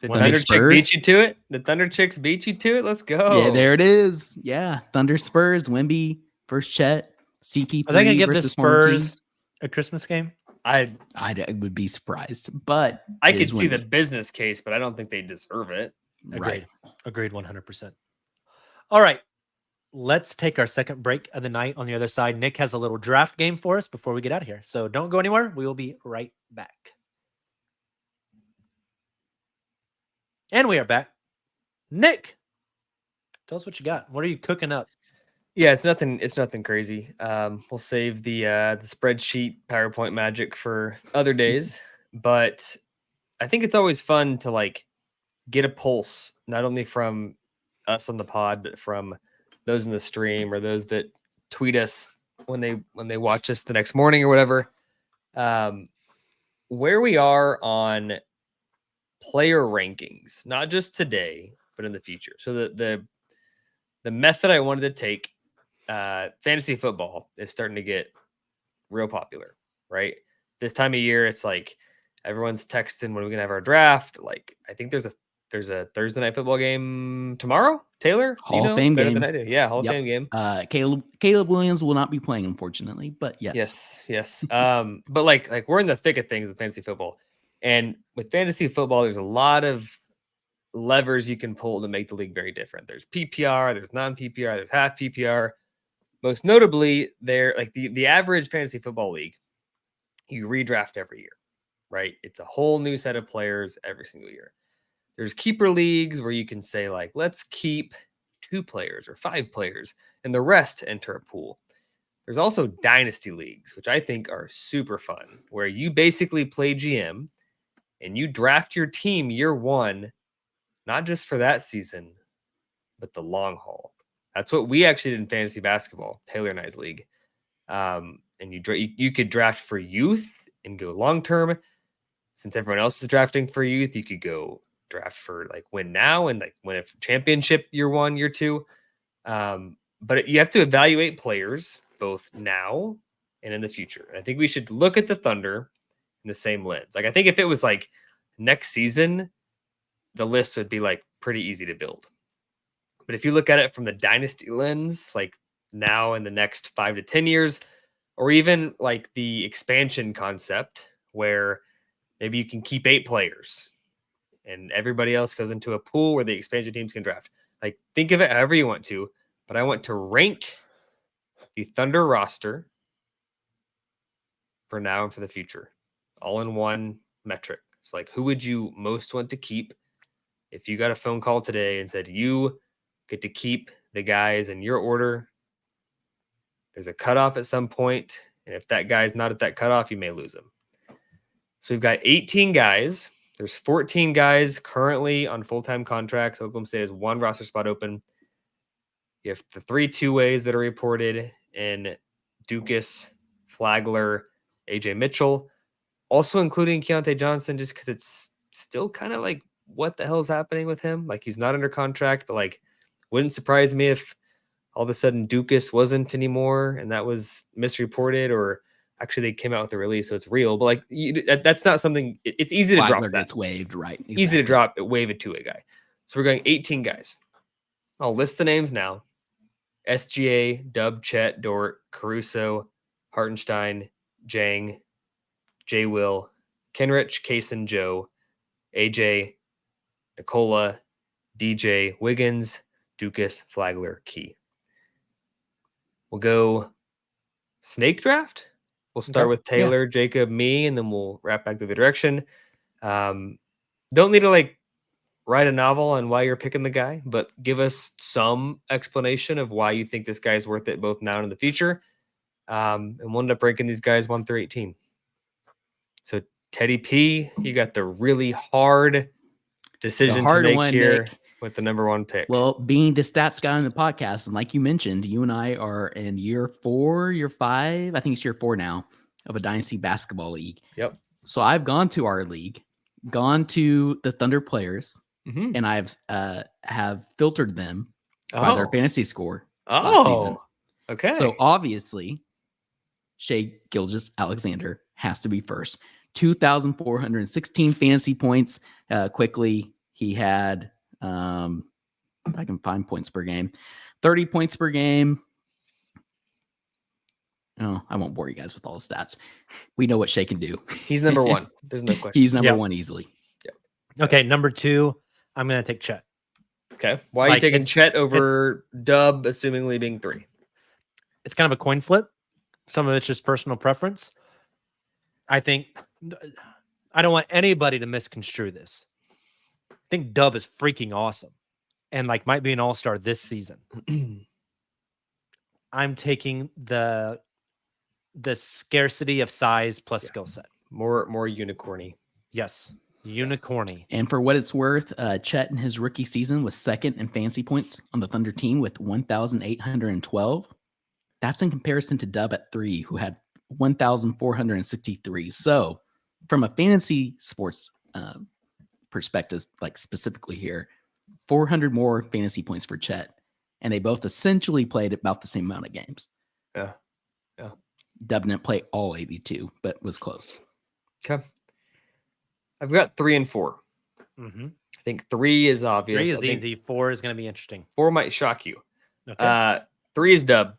The When Thunder they Chick Spurs? beat you to it. The Thunder Chicks beat you to it. Let's go. Yeah, there it is. Yeah, Thunder Spurs, Wemby, first Chet. CP3 Are they going to give the versus former team. Spurs a Christmas game? I would be surprised, but I it could is see the Wemby. business case, but I don't think they deserve it. Right. Agreed 100%. All right. Let's take our second break of the night. On the other side, Nick has a little draft game for us before we get out of here. So don't go anywhere. We will be right back. And we are back. Nick, tell us what you got. What are you cooking up? Yeah, it's nothing crazy. We'll save the spreadsheet PowerPoint magic for other days, but I think it's always fun to like get a pulse, not only from us on the pod, but from those in the stream or those that tweet us when they watch us the next morning or whatever. Where we are on player rankings, not just today, but in the future. So the method I wanted to take, fantasy football is starting to get real popular, right? This time of year, it's like everyone's texting when we're gonna have our draft. Like, I think there's a Thursday night football game tomorrow. Taylor, Hall of Fame better game. than I do. Yeah, Hall of Yep. Fame game. Caleb Williams will not be playing, unfortunately, but yes. Yes. But like we're in the thick of things with fantasy football, and with fantasy football, there's a lot of levers you can pull to make the league very different. There's PPR, there's non-PPR, there's half PPR. Most notably, there like the average fantasy football league, you redraft every year, right? It's a whole new set of players every single year. There's keeper leagues where you can say like, let's keep 2 players or 5 players and the rest enter a pool. There's also dynasty leagues, which I think are super fun, where you basically play GM and you draft your team year 1, not just for that season, but the long haul. That's what we actually did in fantasy basketball, Taylor and I's league. And you could draft for youth and go long term. Since everyone else is drafting for youth, you could go draft for like win now and like win a championship year 1, year 2. But you have to evaluate players both now and in the future. And I think we should look at the Thunder in the same lens. Like, I think if it was like next season, the list would be like pretty easy to build. But if you look at it from the dynasty lens, like now in the next 5 to 10 years, or even like the expansion concept where maybe you can keep 8 players and everybody else goes into a pool where the expansion teams can draft. Like, think of it however you want to, but I want to rank the Thunder roster for now and for the future, all in one metric. It's like, who would you most want to keep if you got a phone call today and said, you get to keep the guys in your order? There's a cutoff at some point, and if that guy's not at that cutoff, you may lose him. So we've got 18 guys. There's 14 guys currently on full-time contracts. Oklahoma State has 1 roster spot open. You have the 3 two-ways that are reported in Dukas, Flagler, AJ Mitchell, also including Keontae Johnson, just because it's still kind of like, what the hell is happening with him? Like, he's not under contract, but like, wouldn't surprise me if all of a sudden Dukas wasn't anymore and that was misreported, or actually they came out with a release, so it's real. But like, that's not something. It's easy to drop that. Gets waived, right? Exactly. Easy to waive it to a guy. So we're going 18 guys. I'll list the names now: SGA, Dub, Chet, Dort, Caruso, Hartenstein, Jang, J. Will, Kenrich, Kaysen, Joe, AJ, Nicola, DJ, Wiggins, Dukas, Flagler, Key. We'll go snake draft. We'll start with Taylor, Jacob, me, and then we'll wrap back to the direction. Don't need to like write a novel on why you're picking the guy, but give us some explanation of why you think this guy is worth it both now and in the future. And we'll end up ranking these guys 1 through 18. So Teddy P, you got the really hard decision to make here, Nick, with the number 1 pick. Well, being the stats guy on the podcast, and like you mentioned, you and I are in year 4, year 5, I think it's year 4 now, of a dynasty basketball league. Yep. So I've gone to our league, gone to the Thunder players, and I've have filtered them by their fantasy score last season. Okay. So obviously, Shai Gilgeous-Alexander has to be first. 2,416 fantasy points. Quickly, he had, if I can find points per game, 30 points per game, Oh, I won't bore you guys with all the stats. We know what Shai can do. He's number one. There's no question. He's number Yeah. one easily. Okay, number 2, I'm going to take Chet. Okay. Why are you Like, taking it's- Chet over Dub, assumingly being 3? It's kind of a coin flip. Some of it's just personal preference. I think I don't want anybody to misconstrue this. I think Dub is freaking awesome and like might be an all-star this season. I'm taking the scarcity of size plus skill set. More unicorny. Yes. Unicorny. And for what it's worth, Chet in his rookie season was second in fantasy points on the Thunder team with 1,812. That's in comparison to Dub at 3, who had 1,463. So, from a fantasy sports perspective, like specifically here, 400 more fantasy points for Chet, and they both essentially played about the same amount of games. Yeah. Dub didn't play all 82, but was close. Okay. I've got 3 and 4. Mm-hmm. I think 3 is obvious. 3 is I think easy. 4 is going to be interesting. 4 might shock you. Okay. 3 is Dub.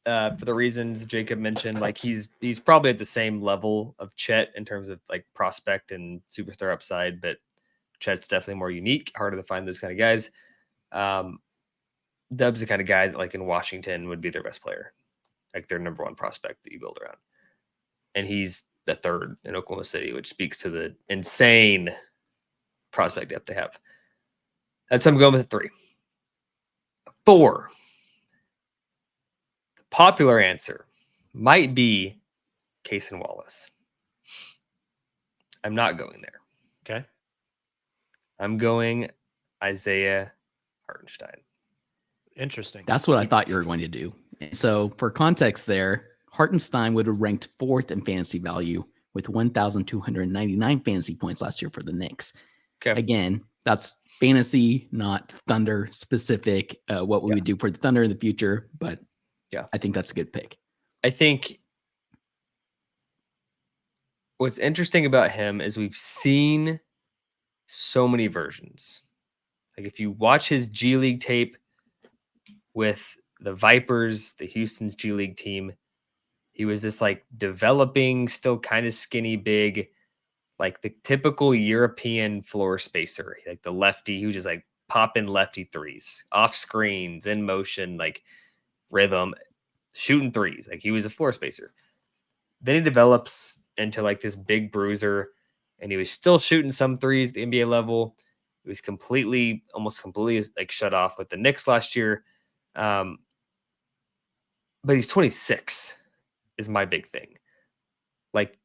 For the reasons Jacob mentioned, like he's probably at the same level of Chet in terms of like prospect and superstar upside, but Chet's definitely more unique, harder to find those kind of guys. Dub's the kind of guy that like in Washington would be their best player, like their number 1 prospect that you build around. And he's the 3rd in Oklahoma City, which speaks to the insane prospect depth they have. That's I'm going with 3. 4. The popular answer might be Cason Wallace. I'm not going there. Okay. I'm going Isaiah Hartenstein. Interesting. That's what I thought you were going to do. So, for context there, Hartenstein would have ranked 4th in fantasy value with 1,299 fantasy points last year for the Knicks. Okay. Again, that's fantasy, not Thunder specific, what we would do for the Thunder in the future. But yeah, I think that's a good pick. I think what's interesting about him is we've seen so many versions. Like if you watch his G League tape with the Vipers, the Houston's G League team, he was this like developing, still kind of skinny, big, like the typical European floor spacer, like the lefty who just like pop in lefty threes, off screens, in motion, like rhythm, shooting threes. Like he was a floor spacer. Then he develops into like this big bruiser, and he was still shooting some threes at the NBA level. He was almost completely like shut off with the Knicks last year. But he's 26 is my big thing. Like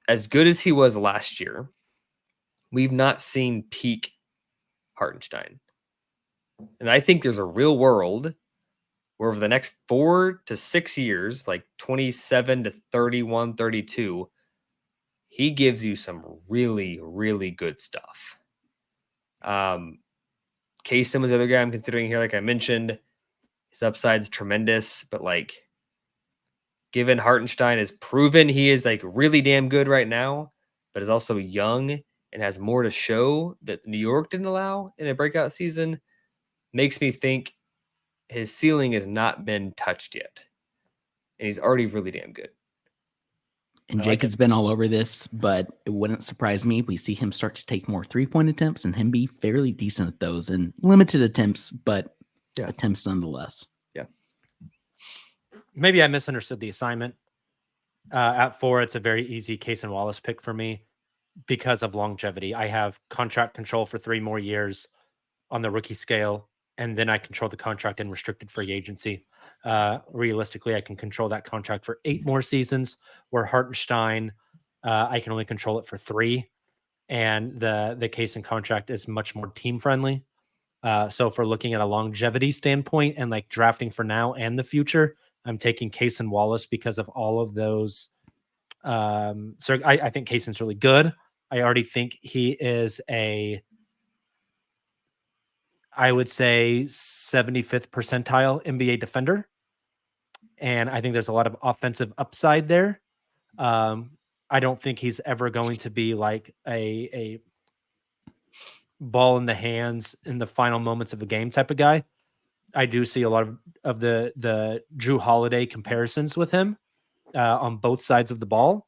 as good as he was last year, we've not seen peak Hartenstein. And I think there's a real world where over the next 4 to 6 years, like 27 to 31, 32, he gives you some really, really good stuff. Kaysen was the other guy I'm considering here. Like I mentioned, his upside's tremendous, but like given Hartenstein has proven he is like really damn good right now, but is also young and has more to show that New York didn't allow in a breakout season, makes me think his ceiling has not been touched yet. And he's already really damn good. And I Jake like has been all over this, but it wouldn't surprise me if we see him start to take more 3-point attempts and him be fairly decent at those and limited attempts, but attempts nonetheless. Yeah. Maybe I misunderstood the assignment. At 4, it's a very easy Cason Wallace pick for me because of longevity. I have contract control for 3 more years on the rookie scale, and then I control the contract in restricted free agency. Realistically, I can control that contract for 8 more seasons, where Hartenstein, I can only control it for 3. And the Cason contract is much more team friendly. So if we're looking at a longevity standpoint and like drafting for now and the future, I'm taking Cason Wallace because of all of those. So I think Cason's really good. I already think he is I would say 75th percentile NBA defender. And I think there's a lot of offensive upside there. I don't think he's ever going to be like a ball in the hands in the final moments of the game type of guy. I do see a lot of the Drew Holiday comparisons with him. on both sides of the ball,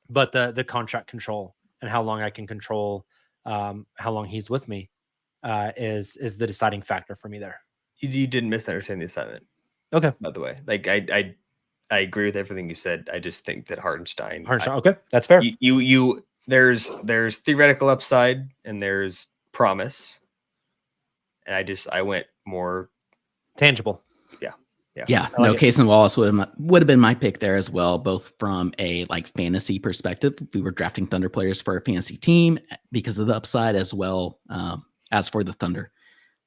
but the contract control and how long I can control, how long he's with me, is the deciding factor for me there. You didn't misunderstand the assignment. Okay. By the way, like I agree with everything you said. I just think that Hartenstein. Okay, that's fair. There's theoretical upside and there's promise, and I went more tangible. Yeah, no, Casey Wallace would have been my pick there as well, both from a like fantasy perspective. If we were drafting Thunder players for a fantasy team because of the upside, as well as for the Thunder.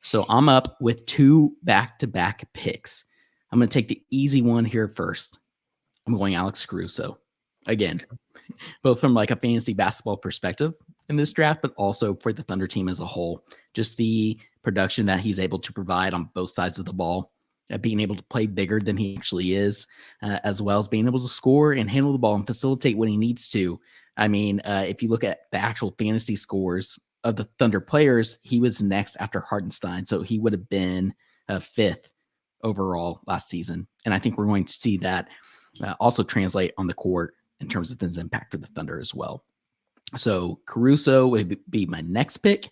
So I'm up with 2 back-to-back picks. I'm going to take the easy one here first. I'm going Alex Caruso again, both from like a fantasy basketball perspective in this draft, but also for the Thunder team as a whole. Just the production that he's able to provide on both sides of the ball. Being able to play bigger than he actually is, as well as being able to score and handle the ball and facilitate when he needs to. I mean, if you look at the actual fantasy scores of the Thunder players, he was next after Hartenstein. So he would have been 5th overall last season. And I think we're going to see that also translate on the court in terms of his impact for the Thunder as well. So Caruso would be my next pick.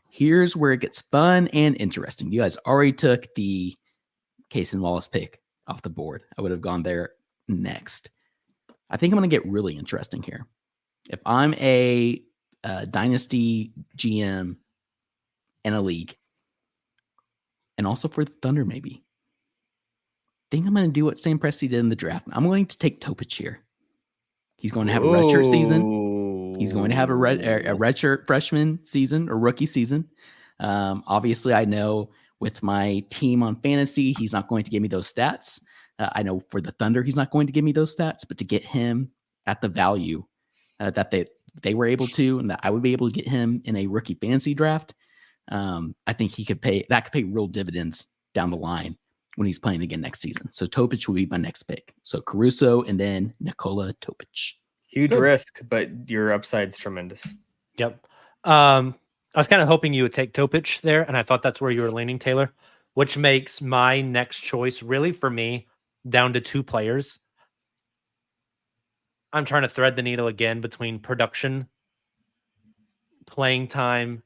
Here's where it gets fun and interesting. You guys already took the Casey Wallace pick off the board. I would have gone there next. I think I'm going to get really interesting here. If I'm a dynasty GM in a league, and also for the Thunder, maybe, I think I'm going to do what Sam Presti did in the draft. I'm going to take Topic here. He's going to have a redshirt season. He's going to have a redshirt freshman season or rookie season. Obviously, I know with my team on fantasy, he's not going to give me those stats. I know for the Thunder, he's not going to give me those stats, but to get him at the value that they were able to, and that I would be able to get him in a rookie fantasy draft, I think could pay real dividends down the line when he's playing again next season. So Topic will be my next pick. So Caruso and then Nikola Topic. Huge risk, but your upside's tremendous. Yep. I was kind of hoping you would take Topic there, and I thought that's where you were leaning, Taylor, which makes my next choice really for me down to 2 players. I'm trying to thread the needle again between production, playing time,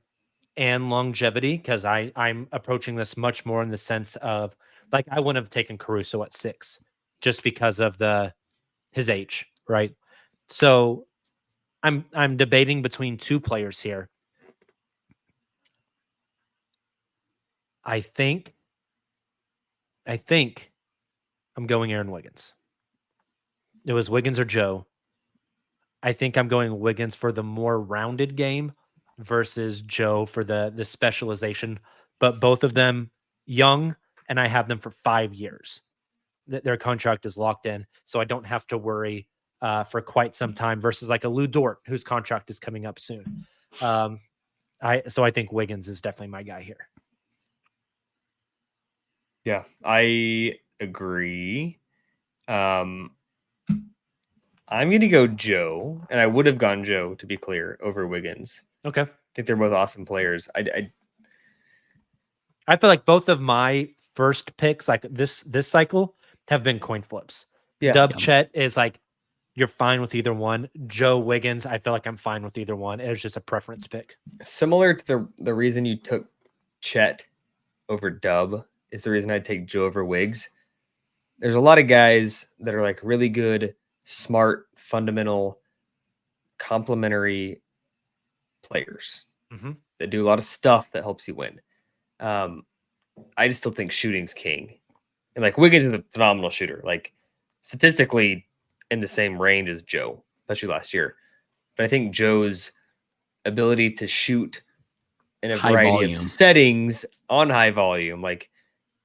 and longevity, because I'm approaching this much more in the sense of, like, I wouldn't have taken Caruso at 6 just because of his age, right? So I'm debating between 2 players here. I think I'm going Aaron Wiggins. It was Wiggins or Joe. I think I'm going Wiggins for the more rounded game versus Joe for the specialization, but both of them young, and I have them for 5 years. Their contract is locked in, so I don't have to worry for quite some time versus like a Lu Dort, whose contract is coming up soon. I think Wiggins is definitely my guy here. Yeah, I agree. I'm going to go Joe, and I would have gone Joe, to be clear, over Wiggins. Okay. I think they're both awesome players. I feel like both of my first picks, like this cycle, have been coin flips. Yeah. Chet is like, you're fine with either one. Joe, Wiggins, I feel like I'm fine with either one. It's just a preference pick. Similar to the reason you took Chet over Dub is the reason I'd take Joe over Wiggs. There's a lot of guys that are like really good, smart, fundamental, complementary players that do a lot of stuff that helps you win. I just still think shooting's king. And like Wiggins is a phenomenal shooter, like statistically in the same range as Joe, especially last year. But I think Joe's ability to shoot in a variety of settings on high volume, like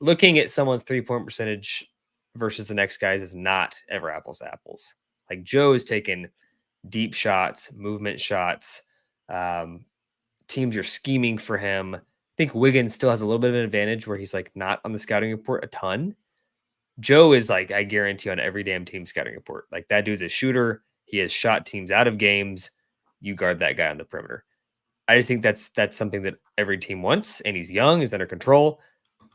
looking at someone's 3-point percentage versus the next guy's is not ever apples to apples. Like Joe is taking deep shots, movement shots. Teams are scheming for him. I think Wiggins still has a little bit of an advantage where he's like not on the scouting report a ton. Joe is like, I guarantee, on every damn team scouting report. Like that dude's a shooter. He has shot teams out of games. You guard that guy on the perimeter. I just think that's something that every team wants, and he's young, he's under control.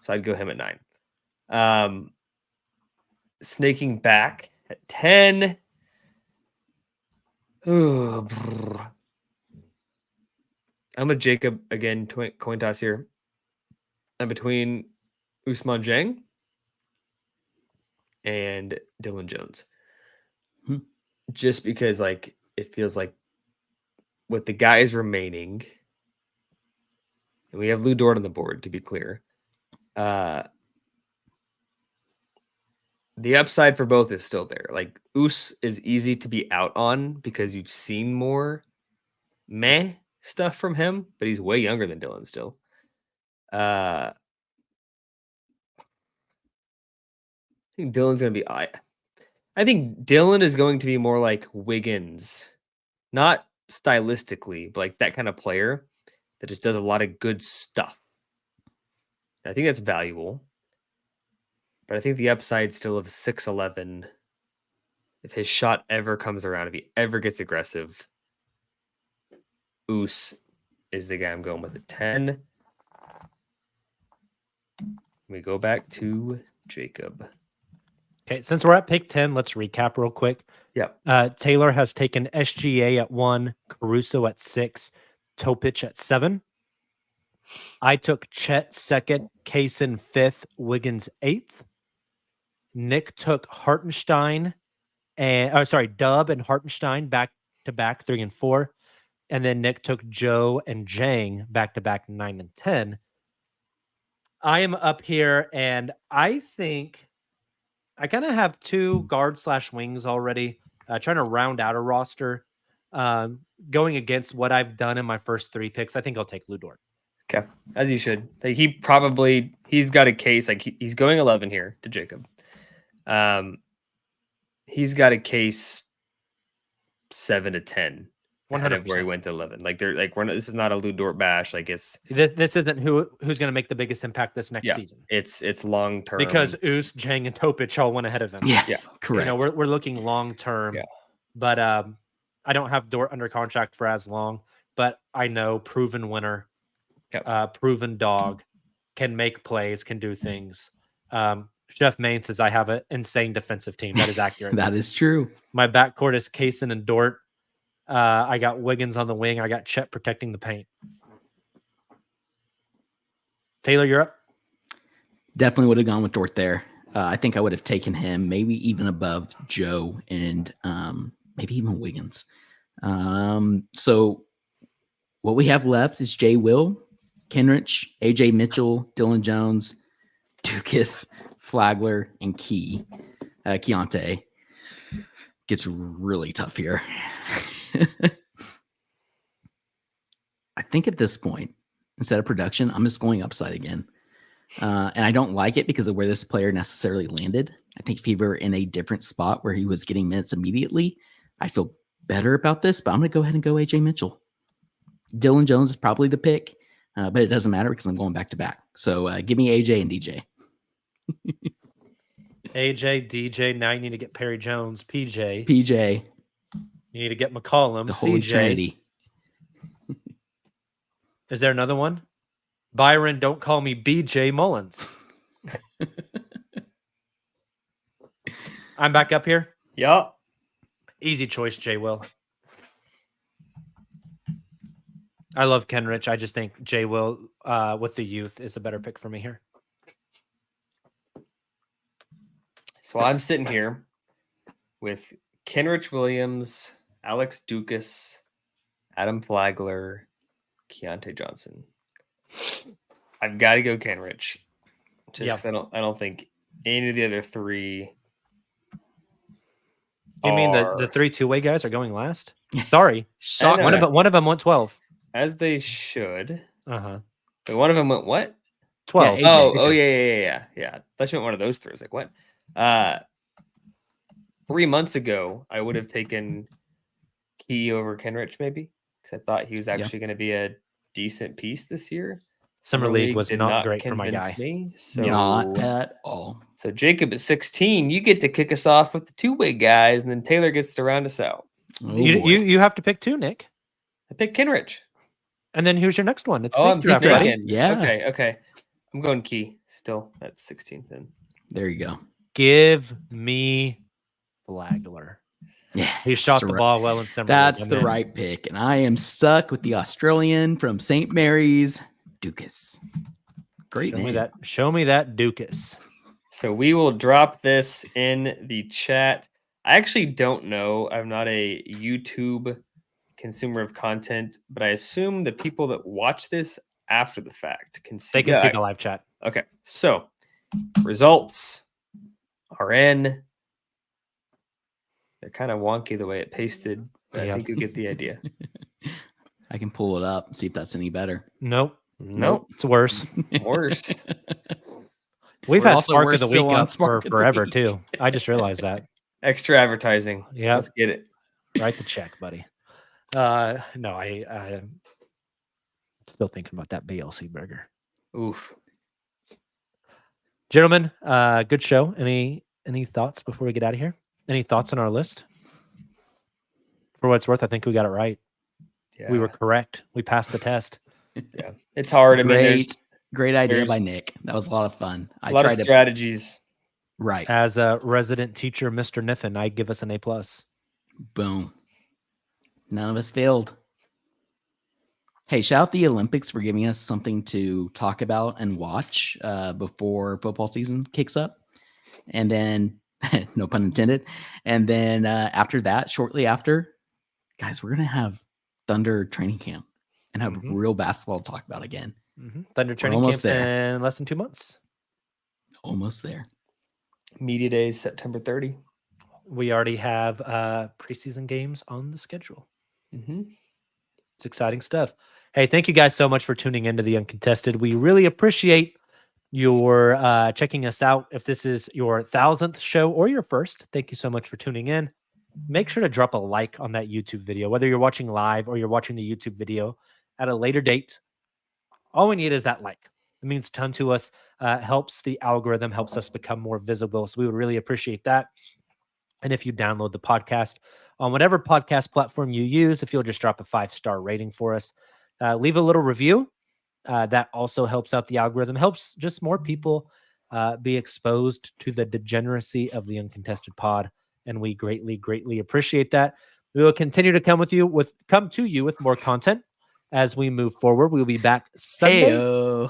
So I'd go him at 9. Snaking back At 10. Oh, brr. I'm with Jacob again. Coin toss here. I'm between Ousmane Dieng and Dylan Jones. Just because like it feels like with the guys remaining, and we have Lu Dort on the board to be clear. The upside for both is still there. Like Us is easy to be out on because you've seen more meh stuff from him, but he's way younger than Dylan still. I think Dylan's gonna be I think Dylan is going to be more like Wiggins, not stylistically, but like that kind of player that just does a lot of good stuff. I think that's valuable. But I think the upside still of 6'11", if his shot ever comes around, if he ever gets aggressive, Us is the guy I'm going with at 10. We go back to Jacob. Okay, since we're at pick 10, let's recap real quick. Yep. Taylor has taken SGA at 1, Caruso at 6, Topic at 7. I took Chet 2nd, Kaysen 5th, Wiggins 8th. Nick took Hartenstein Dub and Hartenstein back to back 3 and 4. And then Nick took Joe and Jang back to back 9 and 10. I am up here and I think I kind of have 2 guard/wings already, trying to round out a roster. Going against what I've done in my first 3 picks, I think I'll take Lu Dort. Okay, as you should. Like he's got a case. Like he's going 11 here to Jacob. He's got a case 7 to 10. 100% where he went to 11. Like they're like this is not a Lu Dort bash. Like it's this isn't who's going to make the biggest impact this next season. It's long term because Us, Jang, and Topic all went ahead of him. Yeah, correct. You know, we're looking long term. Yeah. But I don't have Dort under contract for as long. But I know proven winner, proven dog, can make plays, can do things. Chef Maine says I have an insane defensive team. That is accurate. That is true. My backcourt is Kaysen and Dort. I got Wiggins on the wing. I got Chet protecting the paint. Taylor, you're up. Definitely would have gone with Dort there. I think I would have taken him maybe even above Joe and maybe even Wiggins. So what we have left is Jay Will, Kenrich, AJ Mitchell, Dylan Jones, Dukas, Flagler, and Keontae. Gets really tough here. I think at this point, instead of production, I'm just going upside again. And I don't like it because of where this player necessarily landed. I think if he were in a different spot where he was getting minutes immediately, I feel better about this, but I'm going to go ahead and go AJ Mitchell. Dylan Jones is probably the pick, but it doesn't matter because I'm going back to back. So give me AJ and DJ. AJ, DJ, now you need to get Perry Jones, PJ. You need to get McCollum, the Holy CJ. Trinity. Is there another one? Byron, don't call me BJ Mullins. I'm back up here. Yup. Easy choice, Jay Will. I love Kenrich. I just think Jay Will with the youth is a better pick for me here. So I'm sitting here with Kenrich Williams, Alex Dukas, Adam Flagler, Keontae Johnson. I've got to go Kenrich. Just I don't think any of the other 3. You mean the 3 two-way guys are going last? Sorry. Shock. One of them went 12. As they should. Uh-huh. But one of them went what? 12. Yeah, AJ. Yeah. That's one of those 3. I was like, what? 3 months ago, I would have taken Key over Kenrich maybe because I thought he was actually going to be a decent piece this year. Summer League was not great for my guy. Not at all. So Jacob at 16, you get to kick us off with the two-way guys, and then Taylor gets to round us out. Oh, you have to pick 2, Nick. I picked Kenrich. And then who's your next one? It's I'm Snake's draft, buddy. Yeah. Okay. I'm going Key still at 16 then. There you go. Give me Flagler. Yeah, He shot the right. ball well in Summerlin. That's the right pick. And I am stuck with the Australian from St. Mary's, Dukas. Great name. Show me that Dukas. So we will drop this in the chat. I actually don't know. I'm not a YouTube consumer of content, but I assume the people that watch this after the fact can see. They can see the live chat. Okay, so results are in. They're kind of wonky the way it pasted, but I think you get the idea. I can pull it up and see if that's any better. Nope. It's worse. Worse. We've We're had also Spark of the still Week on up Spark for of the forever, Week. too. I just realized that. Extra advertising. Yeah. Let's get it. Write the check, buddy. No, I'm still thinking about that BLC burger. Oof. Gentlemen, good show. Any thoughts before we get out of here? Any thoughts on our list? For what it's worth, I think we got it right. Yeah. We were correct. We passed the test. Yeah. It's hard. I mean, Great idea there's by Nick. That was a lot of fun. a lot of strategies. Right. As a resident teacher, Mr. Niffin, I give us an A+. Boom. None of us failed. Hey, shout out the Olympics for giving us something to talk about and watch before football season kicks up. And then, no pun intended. And then after that, shortly after, guys, we're going to have Thunder training camp and have real basketball to talk about again. Thunder training camps in less than 2 months. Almost there. Media days, September 30. We already have preseason games on the schedule. It's exciting stuff. Hey, thank you guys so much for tuning into the Uncontested. We really appreciate your checking us out. If this is your 1000th show or your first, thank you so much for tuning in. Make sure to drop a like on that YouTube video, whether you're watching live or you're watching the YouTube video at a later date. All we need is that like. It means a ton to us, helps the algorithm, helps us become more visible. So we would really appreciate that. And if you download the podcast on whatever podcast platform you use, if you'll just drop a 5-star rating for us, leave a little review. That also helps out the algorithm, helps just more people be exposed to the degeneracy of the Uncontested pod. And we greatly, greatly appreciate that. We will continue to come to you with more content as we move forward. We'll be back Sunday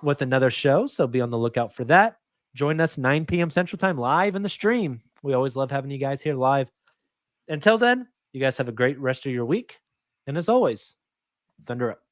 with another show. So be on the lookout for that. Join us 9 p.m. Central Time live in the stream. We always love having you guys here live. Until then, you guys have a great rest of your week. And as always, Thunder up.